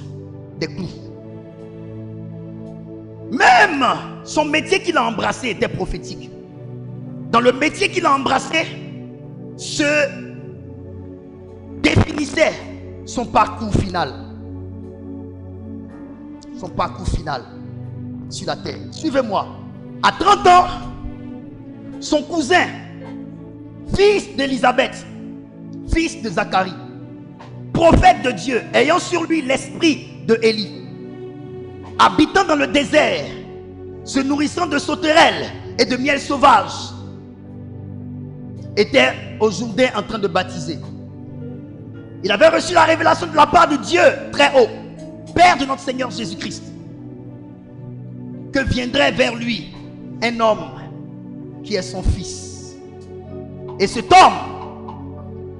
des clous. Même son métier qu'il a embrassé était prophétique. Dans le métier qu'il a embrassé se définissait son parcours final. Son parcours final sur la terre. Suivez-moi. À 30 ans, son cousin, fils d'Élisabeth, fils de Zacharie, prophète de Dieu, ayant sur lui l'esprit de Élie, habitant dans le désert, se nourrissant de sauterelles et de miel sauvage, était au Jourdain en train de baptiser. Il avait reçu la révélation de la part de Dieu très haut, Père de notre Seigneur Jésus-Christ, que viendrait vers lui un homme qui est son fils. Et cet homme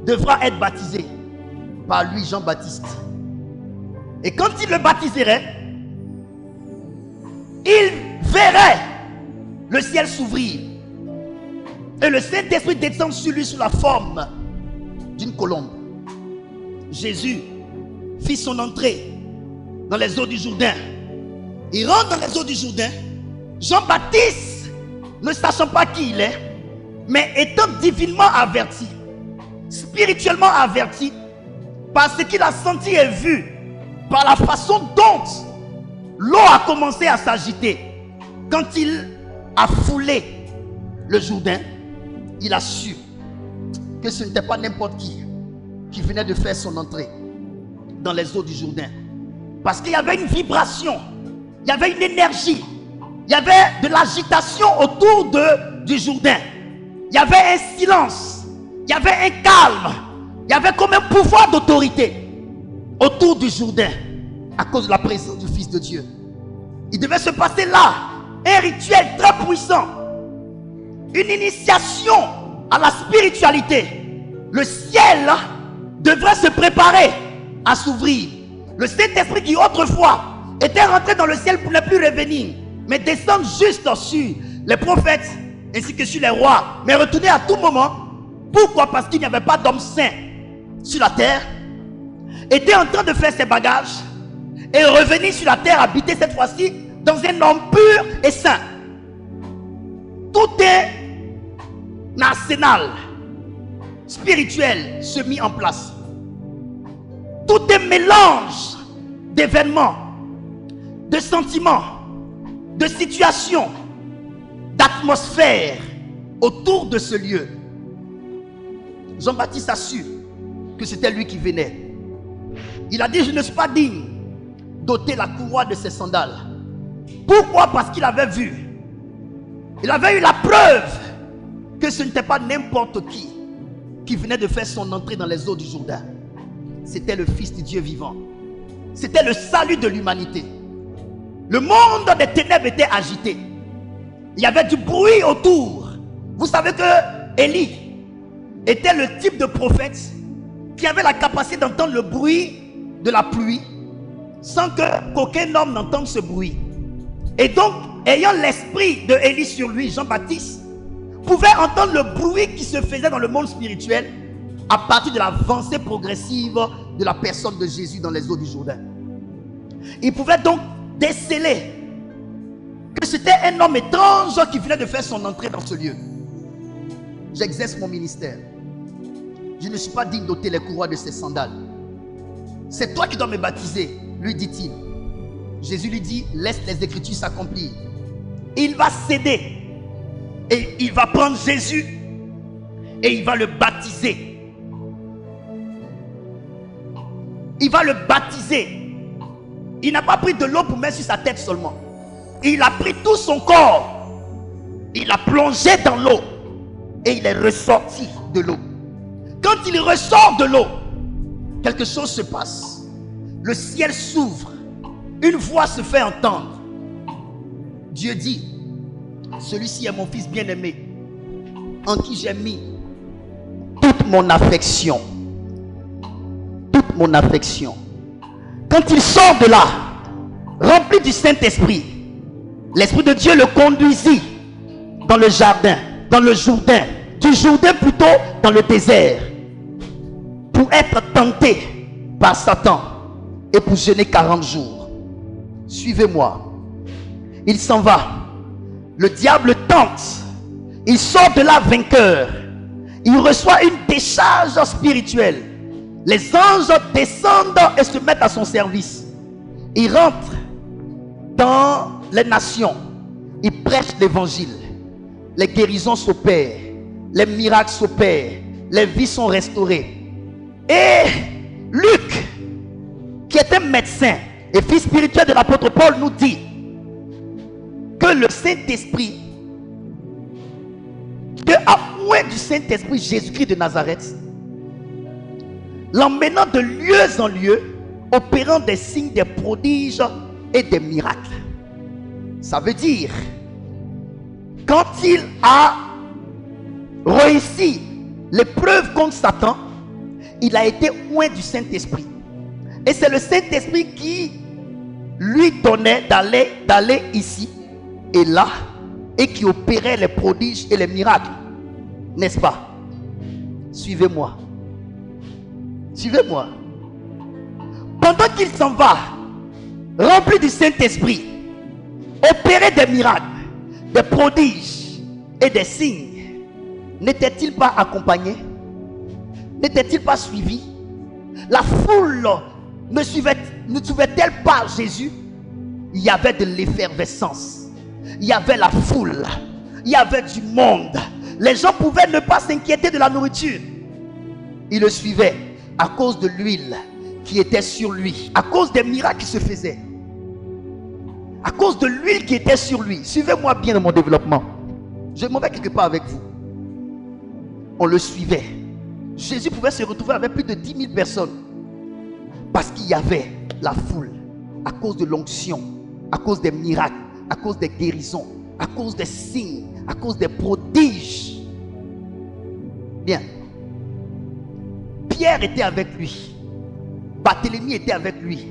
devra être baptisé par lui, Jean-Baptiste. Et quand il le baptiserait, il verrait le ciel s'ouvrir et le Saint-Esprit descendre sur lui sous la forme d'une colombe. Jésus fit son entrée dans les eaux du Jourdain. Il rentre dans les eaux du Jourdain. Jean-Baptiste, ne sachant pas qui il est, mais étant divinement averti, spirituellement averti, par ce qu'il a senti et vu, par la façon dont l'eau a commencé à s'agiter, quand il a foulé le Jourdain, il a su que ce n'était pas n'importe qui venait de faire son entrée dans les eaux du Jourdain. Parce qu'il y avait une vibration, il y avait une énergie, il y avait de l'agitation autour du Jourdain. Il y avait un silence, il y avait un calme Il y avait comme un pouvoir d'autorité autour du Jourdain à cause de la présence du Fils de Dieu. Il devait se passer là un rituel très puissant, une initiation à la spiritualité. Le ciel devrait se préparer à s'ouvrir. Le Saint-Esprit qui autrefois était rentré dans le ciel pour ne plus revenir, mais descendre juste sur les prophètes ainsi que sur les rois, mais retourner à tout moment. Pourquoi? Parce qu'il n'y avait pas d'homme saint sur la terre, était en train de faire ses bagages et revenir sur la terre, habiter cette fois-ci dans un homme pur et saint. Tout est un arsenal spirituel se mit en place. Tout est mélange d'événements, de sentiments, de situations, d'atmosphère autour de ce lieu. Jean-Baptiste a su que c'était lui qui venait. Il a dit: je ne suis pas digne d'ôter la couronne de ses sandales. Pourquoi? Parce qu'il avait vu, il avait eu la preuve que ce n'était pas n'importe qui venait de faire son entrée dans les eaux du Jourdain. C'était le Fils de Dieu vivant. C'était le salut de l'humanité. Le monde des ténèbres était agité. Il y avait du bruit autour. Vous savez que Élie était le type de prophète qui avait la capacité d'entendre le bruit de la pluie sans qu'aucun homme n'entende ce bruit. Et donc, ayant l'esprit de Élie sur lui, Jean-Baptiste pouvait entendre le bruit qui se faisait dans le monde spirituel à partir de l'avancée progressive de la personne de Jésus dans les eaux du Jourdain. Il pouvait donc déceler que c'était un homme étrange qui venait de faire son entrée dans ce lieu. J'exerce mon ministère. Je ne suis pas digne d'ôter les couronnes de ses sandales. C'est toi qui dois me baptiser, lui dit-il. Jésus lui dit: laisse les Écritures s'accomplir. Il va céder et il va prendre Jésus et il va le baptiser. Il va le baptiser. Il n'a pas pris de l'eau pour mettre sur sa tête seulement. Il a pris tout son corps. Il a plongé dans l'eau et il est ressorti de l'eau. Quand il ressort de l'eau, quelque chose se passe. Le ciel s'ouvre. Une voix se fait entendre. Dieu dit: celui-ci est mon fils bien-aimé, en qui j'ai mis toute mon affection. Toute mon affection. Quand il sort de là, rempli du Saint-Esprit, l'Esprit de Dieu le conduisit dans le jardin, dans le Jourdain, du Jourdain plutôt dans le désert, pour être tenté par Satan et pour jeûner 40 jours. Suivez-moi. Il s'en va. Le diable tente. Il sort de là vainqueur. Il reçoit une décharge spirituelle. Les anges descendent et se mettent à son service. Il rentre dans les nations. Il prêche l'évangile. Les guérisons s'opèrent. Les miracles s'opèrent. Les vies sont restaurées. Et Luc, qui est un médecin et fils spirituel de l'apôtre Paul, nous dit que le Saint-Esprit, Dieu a oint du Saint-Esprit Jésus-Christ de Nazareth, l'emmenant de lieu en lieu, opérant des signes, des prodiges et des miracles. Ça veut dire, quand il a réussi l'épreuve contre Satan, il a été oint du Saint-Esprit. Et c'est le Saint-Esprit qui lui donnait d'aller ici et là, et qui opérait les prodiges et les miracles. N'est-ce pas? Suivez-moi. Suivez-moi. Pendant qu'il s'en va, rempli du Saint-Esprit, opérer des miracles, des prodiges et des signes, n'était-il pas accompagné? N'était-il pas suivi? La foule ne suivait-elle pas Jésus? Il y avait de l'effervescence. Il y avait la foule. Il y avait du monde. Les gens pouvaient ne pas s'inquiéter de la nourriture. Ils le suivaient à cause de l'huile qui était sur lui, à cause des miracles qui se faisaient, à cause de l'huile qui était sur lui. Suivez-moi bien dans mon développement. Je m'en vais quelque part avec vous. On le suivait Jésus pouvait se retrouver avec plus de 10 000 personnes. Parce qu'il y avait la foule. À cause de l'onction, à cause des miracles, à cause des guérisons, à cause des signes, à cause des prodiges. Bien. Pierre était avec lui. Barthélemy était avec lui.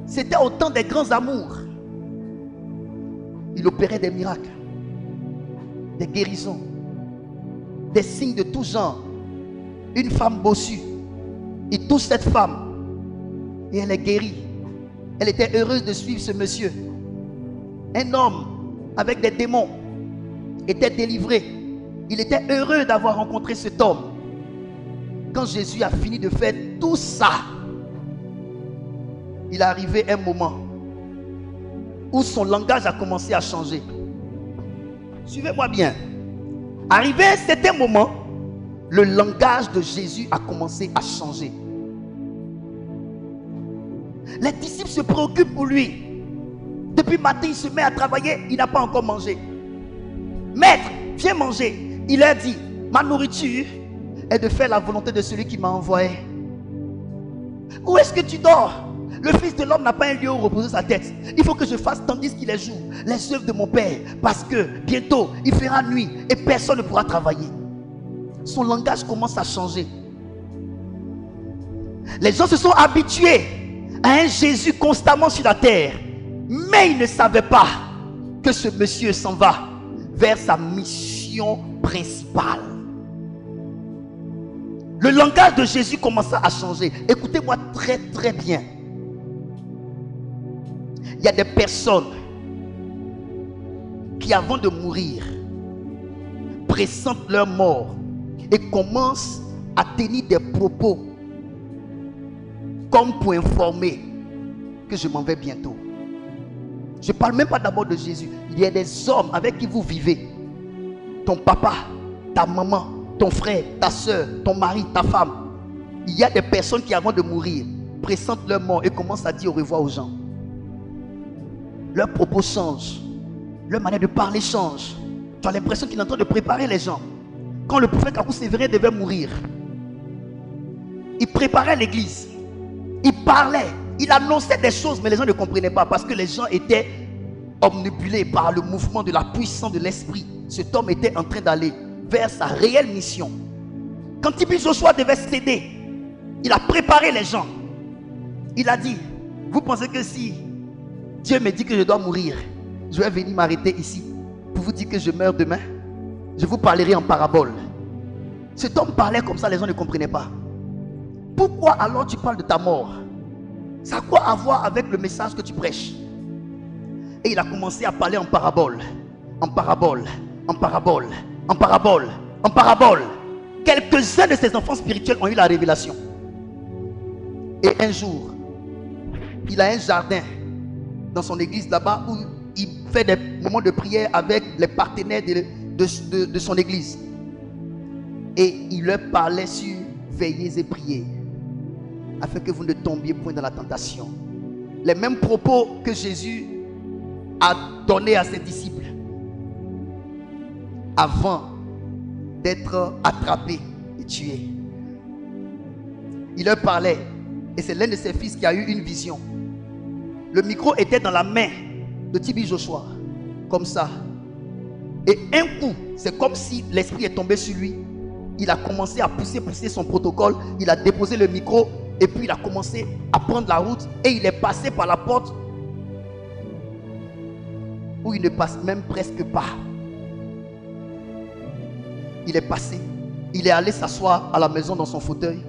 C'était autant des grands amours. Il opérait des miracles, des guérisons, des signes de tout genre. Une femme bossue, il touche cette femme et elle est guérie. Elle était heureuse de suivre ce monsieur. Un homme avec des démons était délivré. Il était heureux d'avoir rencontré cet homme. Quand Jésus a fini de faire tout ça, il est arrivé un moment où son langage a commencé à changer. Suivez-moi bien. Arrivé à un certain moment, le langage de Jésus a commencé à changer. Les disciples se préoccupent pour lui. Depuis matin, il se met à travailler, il n'a pas encore mangé. Maître, viens manger. Il a dit, ma nourriture est de faire la volonté de celui qui m'a envoyé. Où est-ce que tu dors? Le Fils de l'homme n'a pas un lieu où reposer sa tête. Il faut que je fasse tandis qu'il est jour les œuvres de mon Père, parce que bientôt il fera nuit et personne ne pourra travailler. Son langage commence à changer. Les gens se sont habitués à un Jésus constamment sur la terre, mais ils ne savaient pas que ce monsieur s'en va vers sa mission principale. Le langage de Jésus commença à changer. Écoutez-moi très très bien. Il y a des personnes qui, avant de mourir, pressentent leur mort et commencent à tenir des propos comme pour informer que je m'en vais bientôt. Je ne parle même pas d'abord de Jésus. Il y a des hommes avec qui vous vivez. Ton papa, ta maman, ton frère, ta soeur, ton mari, ta femme. Il y a des personnes qui, avant de mourir, pressentent leur mort et commencent à dire au revoir aux gens. Leurs propos changent. Leur manière de parler change. Tu as l'impression qu'il est en train de préparer les gens. Quand le prophète Kakou Sévérin devait mourir, il préparait l'église. Il parlait. Il annonçait des choses, mais les gens ne comprenaient pas parce que les gens étaient omnibulés par le mouvement de la puissance de l'esprit. Cet homme était en train d'aller vers sa réelle mission. Quand Tibi Joshua devait céder, il a préparé les gens. Il a dit, vous pensez que si Dieu me dit que je dois mourir, je vais venir m'arrêter ici pour vous dire que je meurs demain? Je vous parlerai en parabole. Cet homme parlait comme ça, les gens ne comprenaient pas. Pourquoi alors tu parles de ta mort? Ça a quoi à voir avec le message que tu prêches? Et il a commencé à parler en parabole, en parabole, en parabole, en parabole, en parabole. Quelques-uns de ses enfants spirituels ont eu la révélation. Et un jour, il a un jardin dans son église là-bas où il fait des moments de prière avec les partenaires de son église. Et il leur parlait sur veillez et priez, afin que vous ne tombiez point dans la tentation. Les mêmes propos que Jésus a donnés à ses disciples avant d'être attrapé et tué. Il leur parlait, et c'est l'un de ses fils qui a eu une vision. Le micro était dans la main de Tibi Joshua, comme ça. Et un coup, c'est comme si l'esprit est tombé sur lui. Il a commencé à pousser son protocole. Il a déposé le micro et puis il a commencé à prendre la route. Et il est passé par la porte où il ne passe même presque pas. Il est passé. Il est allé s'asseoir à la maison dans son fauteuil.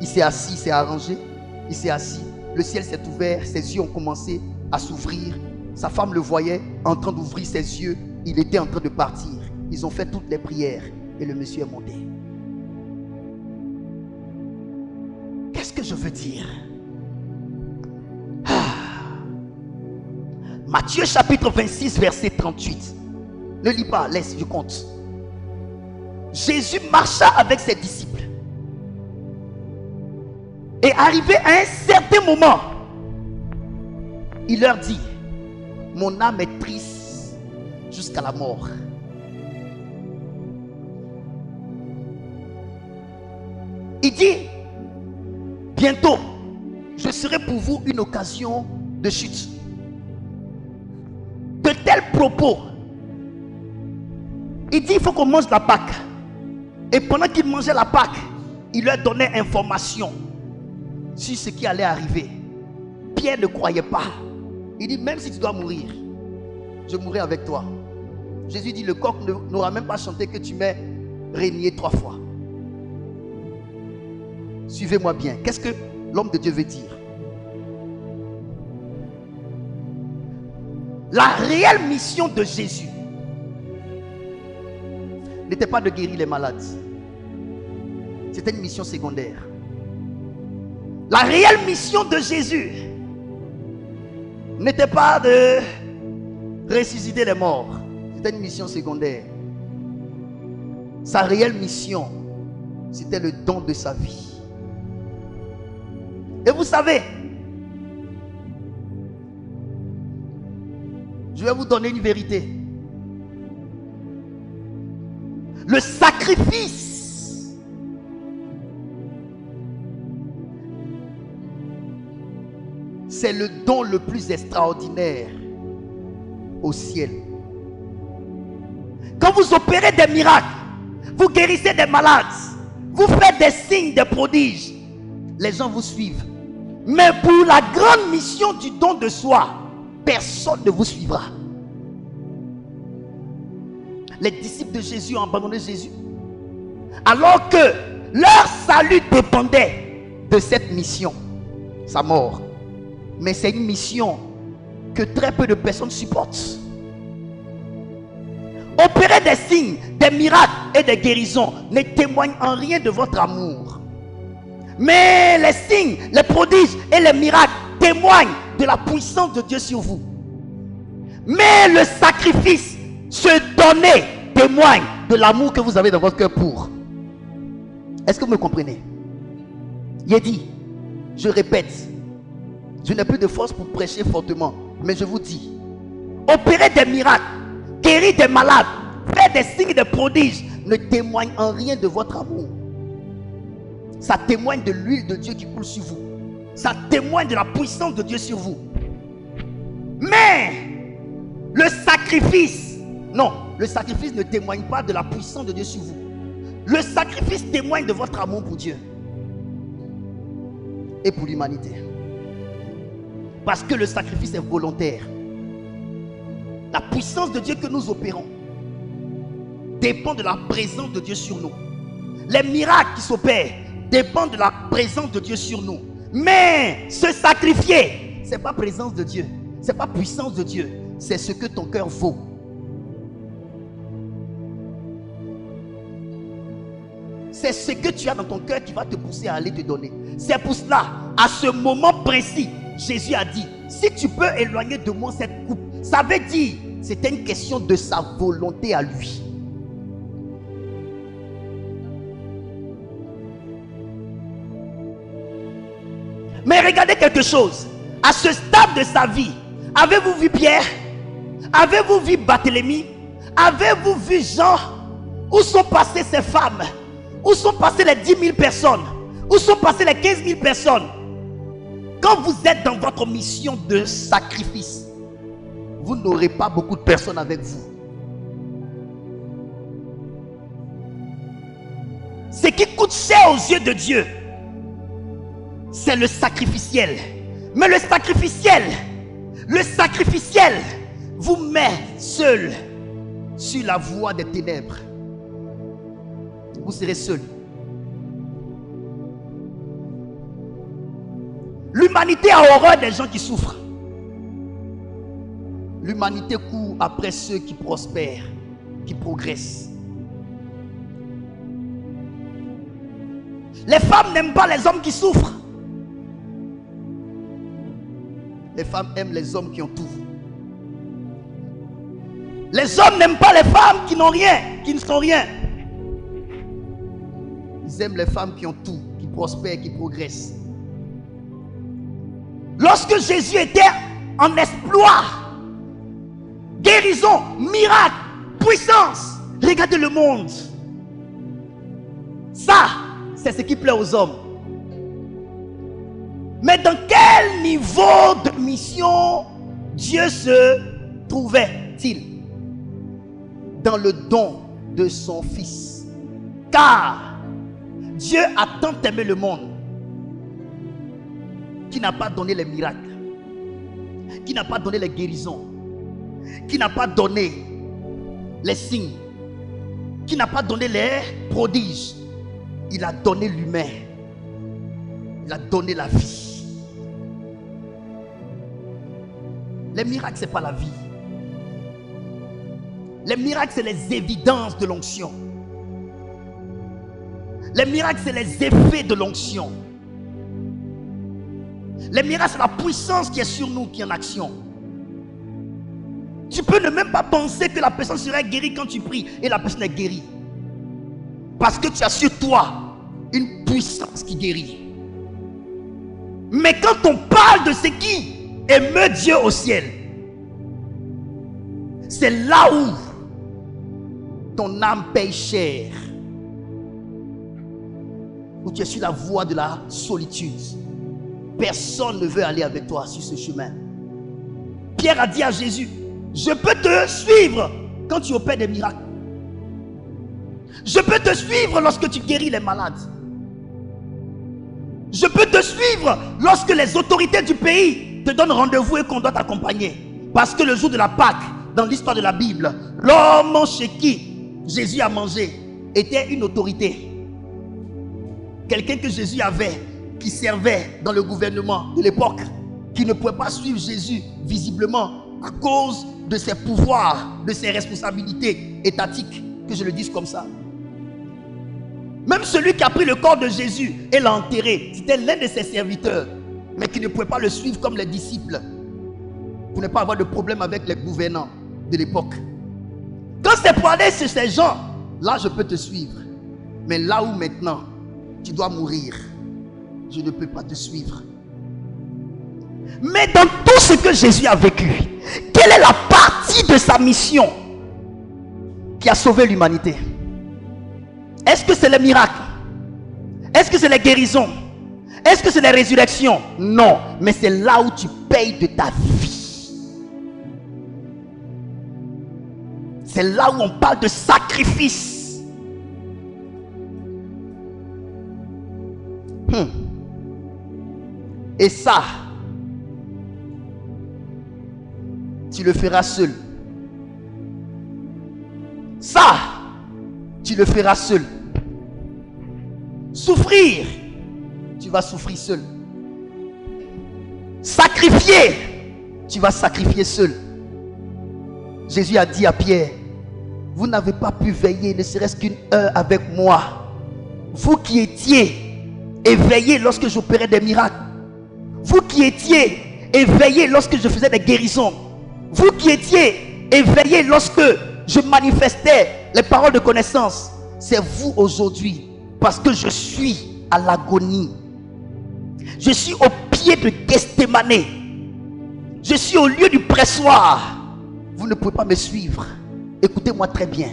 Il s'est assis, il s'est arrangé. Il s'est assis. Le ciel s'est ouvert. Ses yeux ont commencé à s'ouvrir. Sa femme le voyait en train d'ouvrir ses yeux. Il était en train de partir. Ils ont fait toutes les prières et le monsieur est monté. Qu'est-ce que je veux dire? Matthieu chapitre 26 verset 38. Ne lis pas, laisse, je compte. Jésus marcha avec ses disciples. Et arrivé à un certain moment, il leur dit, mon âme est triste jusqu'à la mort. Il dit, bientôt, je serai pour vous une occasion de chute. De tels propos. Il dit, il faut qu'on mange la Pâque. Et pendant qu'il mangeait la Pâque, il leur donnait information sur ce qui allait arriver. Pierre ne croyait pas. Il dit, même si tu dois mourir, je mourrai avec toi. Jésus dit, le coq n'aura même pas chanté que tu m'aies régné 3 fois. Suivez-moi bien. Qu'est-ce que l'homme de Dieu veut dire? La réelle mission de Jésus n'était pas de guérir les malades. C'était une mission secondaire. La réelle mission de Jésus n'était pas de ressusciter les morts. C'était une mission secondaire. Sa réelle mission, c'était le don de sa vie. Et vous savez, je vais vous donner une vérité. Le sacrifice c'est le don le plus extraordinaire au ciel. Quand vous opérez des miracles, vous guérissez des malades, vous faites des signes, des prodiges, les gens vous suivent. Mais pour la grande mission du don de soi, personne ne vous suivra. Les disciples de Jésus ont abandonné Jésus, alors que leur salut dépendait de cette mission, sa mort. Mais c'est une mission que très peu de personnes supportent. Opérer des signes, des miracles et des guérisons ne témoignent en rien de votre amour. Mais les signes, les prodiges et les miracles témoignent de la puissance de Dieu sur vous. Mais le sacrifice, se donner, témoigne de l'amour que vous avez dans votre cœur pour. Est-ce que vous me comprenez? Il est dit, je répète, je n'ai plus de force pour prêcher fortement, mais je vous dis, opérer des miracles, guérir des malades, faire des signes de prodiges ne témoigne en rien de votre amour. Ça témoigne de l'huile de Dieu qui coule sur vous. Ça témoigne de la puissance de Dieu sur vous. Mais le sacrifice, non, le sacrifice ne témoigne pas de la puissance de Dieu sur vous. Le sacrifice témoigne de votre amour pour Dieu et pour l'humanité. Parce que le sacrifice est volontaire. La puissance de Dieu que nous opérons dépend de la présence de Dieu sur nous. Les miracles qui s'opèrent dépendent de la présence de Dieu sur nous. Mais se sacrifier, ce n'est pas présence de Dieu, ce n'est pas puissance de Dieu, c'est ce que ton cœur vaut. C'est ce que tu as dans ton cœur qui va te pousser à aller te donner. C'est pour cela, à ce moment précis, Jésus a dit, si tu peux éloigner de moi cette coupe, ça veut dire, c'était une question de sa volonté à lui. Mais regardez quelque chose. À ce stade de sa vie, avez-vous vu Pierre? Avez-vous vu Barthélemy? Avez-vous vu Jean? Où sont passées ces femmes? Où sont passées les 10 000 personnes? Où sont passées les 15 000 personnes? Quand vous êtes dans votre mission de sacrifice, vous n'aurez pas beaucoup de personnes avec vous. Ce qui coûte cher aux yeux de Dieu, c'est le sacrificiel. Mais le sacrificiel vous met seul sur la voie des ténèbres. Vous serez seul. L'humanité a horreur des gens qui souffrent. L'humanité court après ceux qui prospèrent, qui progressent. Les femmes n'aiment pas les hommes qui souffrent. Les femmes aiment les hommes qui ont tout. Les hommes n'aiment pas les femmes qui n'ont rien, qui ne sont rien. Ils aiment les femmes qui ont tout, qui prospèrent, qui progressent. Lorsque Jésus était en exploit, guérison, miracle, puissance, regardez le monde. Ça, c'est ce qui plaît aux hommes. Mais dans quel niveau de mission Dieu se trouvait-il? Dans le don de son Fils. Car Dieu a tant aimé le monde qui n'a pas donné les miracles, qui n'a pas donné les guérisons, qui n'a pas donné les signes, qui n'a pas donné les prodiges. Il a donné l'humain. Il a donné la vie. Les miracles, ce n'est pas la vie. Les miracles, c'est les évidences de l'onction. Les miracles, c'est les effets de l'onction. Les miracles, c'est la puissance qui est sur nous, qui est en action. Tu peux ne même pas penser que la personne sera guérie quand tu pries et la personne est guérie. Parce que tu as sur toi une puissance qui guérit. Mais quand on parle de ce qui émeut Dieu au ciel, c'est là où ton âme paye cher. Où tu es sur la voie de la solitude. Personne ne veut aller avec toi sur ce chemin. Pierre a dit à Jésus, je peux te suivre quand tu opères des miracles. Je peux te suivre lorsque tu guéris les malades. Je peux te suivre lorsque les autorités du pays te donnent rendez-vous et qu'on doit t'accompagner. Parce que le jour de la Pâque, dans l'histoire de la Bible, l'homme chez qui Jésus a mangé était une autorité. Quelqu'un que Jésus avait, qui servait dans le gouvernement de l'époque, qui ne pouvait pas suivre Jésus visiblement à cause de ses pouvoirs, de ses responsabilités étatiques, que je le dise comme ça. Même celui qui a pris le corps de Jésus et l'a enterré, c'était l'un de ses serviteurs, mais qui ne pouvait pas le suivre comme les disciples, pour ne pas avoir de problème avec les gouvernants de l'époque. Quand c'est pour aller chez ces gens, là je peux te suivre. Mais là où maintenant tu dois mourir, je ne peux pas te suivre. Mais dans tout ce que Jésus a vécu, quelle est la partie de sa mission qui a sauvé l'humanité? Est-ce que c'est les miracles? Est-ce que c'est les guérisons? Est-ce que c'est les résurrections? Non, mais c'est là où tu payes de ta vie. C'est là où on parle de sacrifice. Et ça, tu le feras seul. Ça, tu le feras seul. Souffrir, tu vas souffrir seul. Sacrifier, tu vas sacrifier seul. Jésus a dit à Pierre, vous n'avez pas pu veiller ne serait-ce qu'une heure avec moi. Vous qui étiez éveillés lorsque j'opérais des miracles. Vous qui étiez éveillés lorsque je faisais des guérisons. Vous qui étiez éveillés lorsque je manifestais les paroles de connaissance. C'est vous aujourd'hui. Parce que je suis à l'agonie. Je suis au pied de Gethsémane. Je suis au lieu du pressoir. Vous ne pouvez pas me suivre. Écoutez-moi très bien.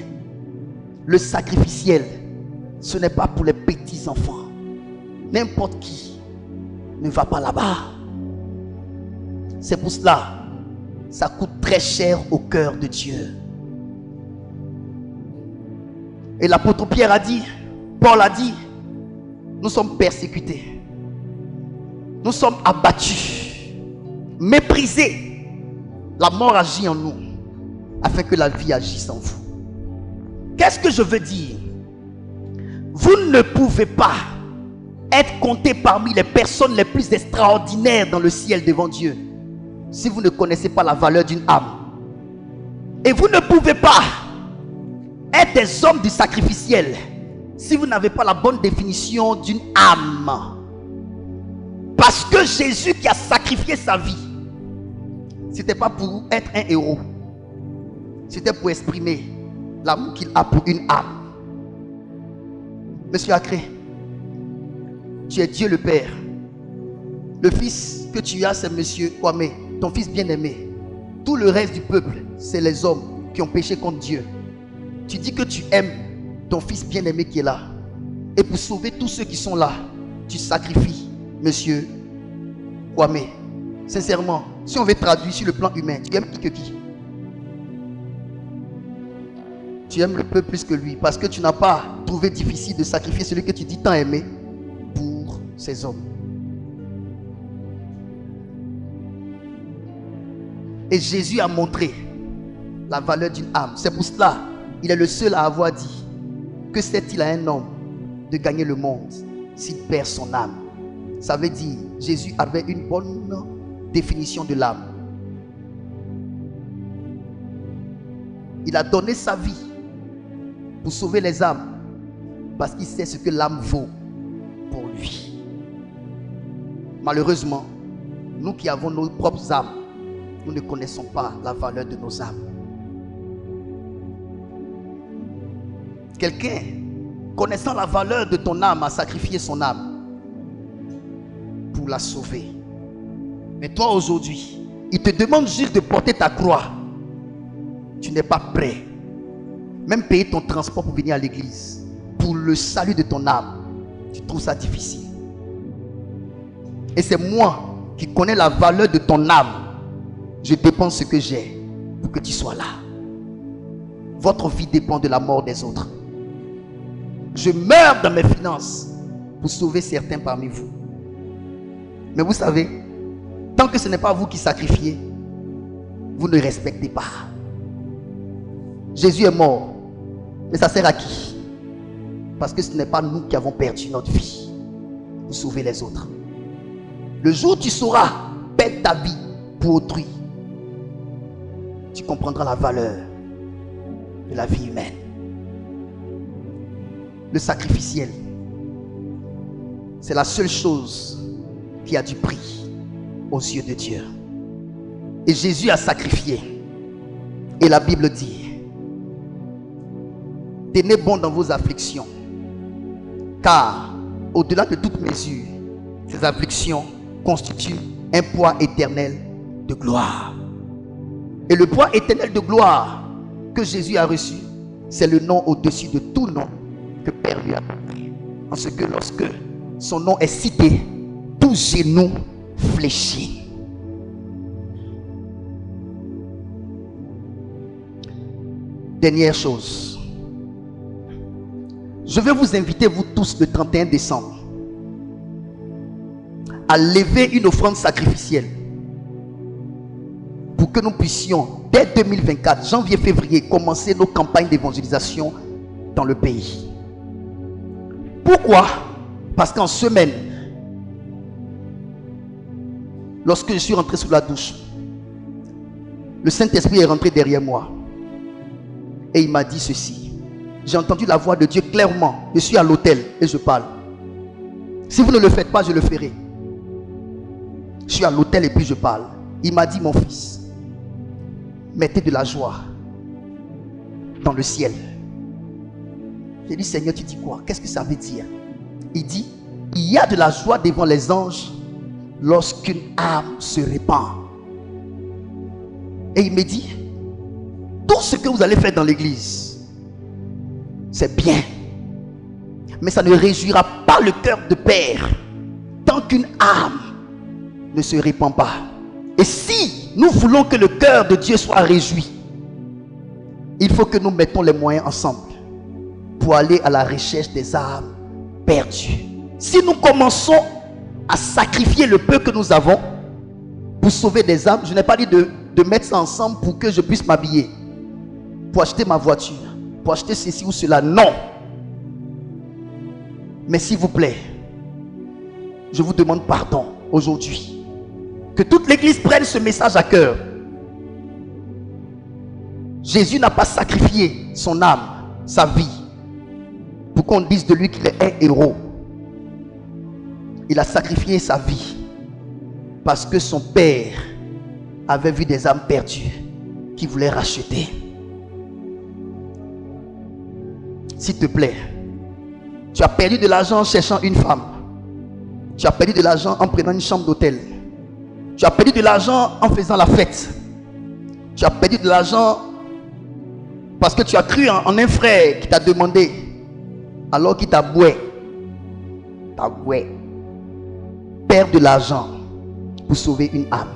Le sacrificiel, ce n'est pas pour les petits enfants. N'importe qui ne va pas là-bas. C'est pour cela, ça coûte très cher au cœur de Dieu. Et l'apôtre Pierre a dit, Paul a dit, nous sommes persécutés. Nous sommes abattus, méprisés. La mort agit en nous, afin que la vie agisse en vous. Qu'est-ce que je veux dire? Vous ne pouvez pas être compté parmi les personnes les plus extraordinaires dans le ciel devant Dieu si vous ne connaissez pas la valeur d'une âme. Et vous ne pouvez pas être des hommes du sacrificiel si vous n'avez pas la bonne définition d'une âme. Parce que Jésus qui a sacrifié sa vie, c'était pas pour être un héros, c'était pour exprimer l'amour qu'il a pour une âme. Monsieur Acré, tu es Dieu le Père. Le fils que tu as, c'est Monsieur Kwame, ton fils bien-aimé. Tout le reste du peuple, c'est les hommes qui ont péché contre Dieu. Tu dis que tu aimes ton fils bien-aimé qui est là. Et pour sauver tous ceux qui sont là, tu sacrifies, monsieur Kwame. Sincèrement, si on veut traduire sur le plan humain, tu aimes qui que qui? Tu aimes le peuple plus que lui, parce que tu n'as pas trouvé difficile de sacrifier celui que tu dis tant aimer pour ces hommes. Et Jésus a montré la valeur d'une âme. C'est pour cela il est le seul à avoir dit: que sert-il à un homme de gagner le monde s'il perd son âme? Ça veut dire, Jésus avait une bonne définition de l'âme. Il a donné sa vie pour sauver les âmes, parce qu'il sait ce que l'âme vaut pour lui. Malheureusement, nous qui avons nos propres âmes, nous ne connaissons pas la valeur de nos âmes. Quelqu'un, connaissant la valeur de ton âme, a sacrifié son âme pour la sauver. Mais toi aujourd'hui, il te demande juste de porter ta croix. Tu n'es pas prêt. Même payer ton transport pour venir à l'église, pour le salut de ton âme, tu trouves ça difficile. Et c'est moi qui connais la valeur de ton âme. Je dépense ce que j'ai pour que tu sois là. Votre vie dépend de la mort des autres. Je meurs dans mes finances pour sauver certains parmi vous. Mais vous savez, tant que ce n'est pas vous qui sacrifiez, vous ne respectez pas. Jésus est mort. Mais ça sert à qui? Parce que ce n'est pas nous qui avons perdu notre vie pour sauver les autres. Le jour où tu sauras perdre ta vie pour autrui, tu comprendras la valeur de la vie humaine. Le sacrificiel, c'est la seule chose qui a du prix aux yeux de Dieu. Et Jésus a sacrifié. Et la Bible dit: tenez bon dans vos afflictions, car au-delà de toute mesure, ces afflictions constituent un poids éternel de gloire. Et le poids éternel de gloire que Jésus a reçu, c'est le nom au-dessus de tout nom que Père lui a donné. En ce que lorsque son nom est cité, tout genou fléchit. Dernière chose, je vais vous inviter, vous tous, le 31 décembre, à lever une offrande sacrificielle pour que nous puissions, dès 2024, janvier-février, commencer nos campagnes d'évangélisation dans le pays. Pourquoi? Parce qu'en semaine, lorsque je suis rentré sous la douche, le Saint-Esprit est rentré derrière moi et il m'a dit ceci. J'ai entendu la voix de Dieu clairement. Je suis à l'hôtel et je parle. Si vous ne le faites pas, je le ferai. Je suis à l'hôtel et puis je parle. Il m'a dit: mon fils, mettez de la joie dans le ciel. J'ai dit: Seigneur, tu dis quoi? Qu'est-ce que ça veut dire? Il dit: il y a de la joie devant les anges lorsqu'une âme se répand. Et il me dit: tout ce que vous allez faire dans l'église, c'est bien, mais ça ne réjouira pas le cœur de Père tant qu'une âme ne se répand pas. Et si nous voulons que le cœur de Dieu soit réjoui, il faut que nous mettons les moyens ensemble pour aller à la recherche des âmes perdues. Si nous commençons à sacrifier le peu que nous avons pour sauver des âmes, je n'ai pas dit de mettre ça ensemble pour que je puisse m'habiller, pour acheter ma voiture, pour acheter ceci ou cela. Non. Mais s'il vous plaît, je vous demande pardon aujourd'hui. Que toute l'église prenne ce message à cœur. Jésus n'a pas sacrifié son âme, sa vie, pour qu'on dise de lui qu'il est un héros. Il a sacrifié sa vie parce que son père avait vu des âmes perdues qu'il voulait racheter. S'il te plaît, tu as perdu de l'argent en cherchant une femme. Tu as perdu de l'argent en prenant une chambre d'hôtel. Tu as perdu de l'argent en faisant la fête. Tu as perdu de l'argent parce que tu as cru en un frère qui t'a demandé alors qu'il t'a boué perd de l'argent pour sauver une âme.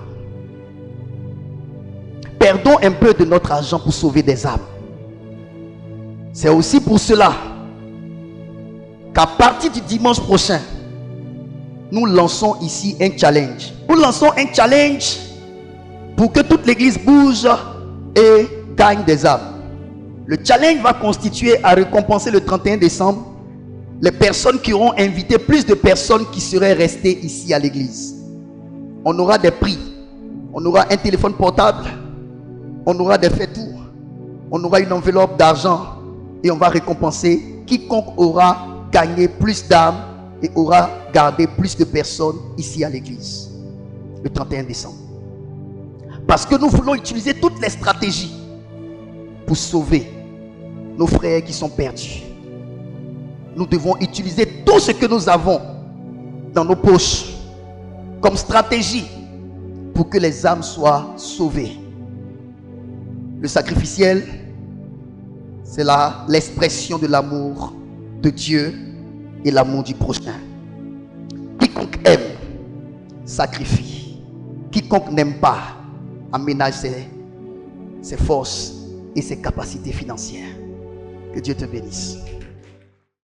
Perdons un peu de notre argent pour sauver des âmes. C'est aussi pour cela qu'à partir du dimanche prochain, nous lançons ici un challenge. Nous lançons un challenge pour que toute l'église bouge et gagne des âmes. Le challenge va constituer à récompenser le 31 décembre les personnes qui auront invité plus de personnes qui seraient restées ici à l'église. On aura des prix. On aura un téléphone portable. On aura des faits-tours. On aura une enveloppe d'argent. Et on va récompenser quiconque aura gagné plus d'âmes et aura gardé plus de personnes ici à l'église. Le 31 décembre. Parce que nous voulons utiliser toutes les stratégies pour sauver nos frères qui sont perdus. Nous devons utiliser tout ce que nous avons dans nos poches comme stratégie pour que les âmes soient sauvées. Le sacrificiel, c'est l'expression de l'amour de Dieu et l'amour du prochain. Quiconque aime, sacrifie. Quiconque n'aime pas, aménage ses forces et ses capacités financières. Que Dieu te bénisse.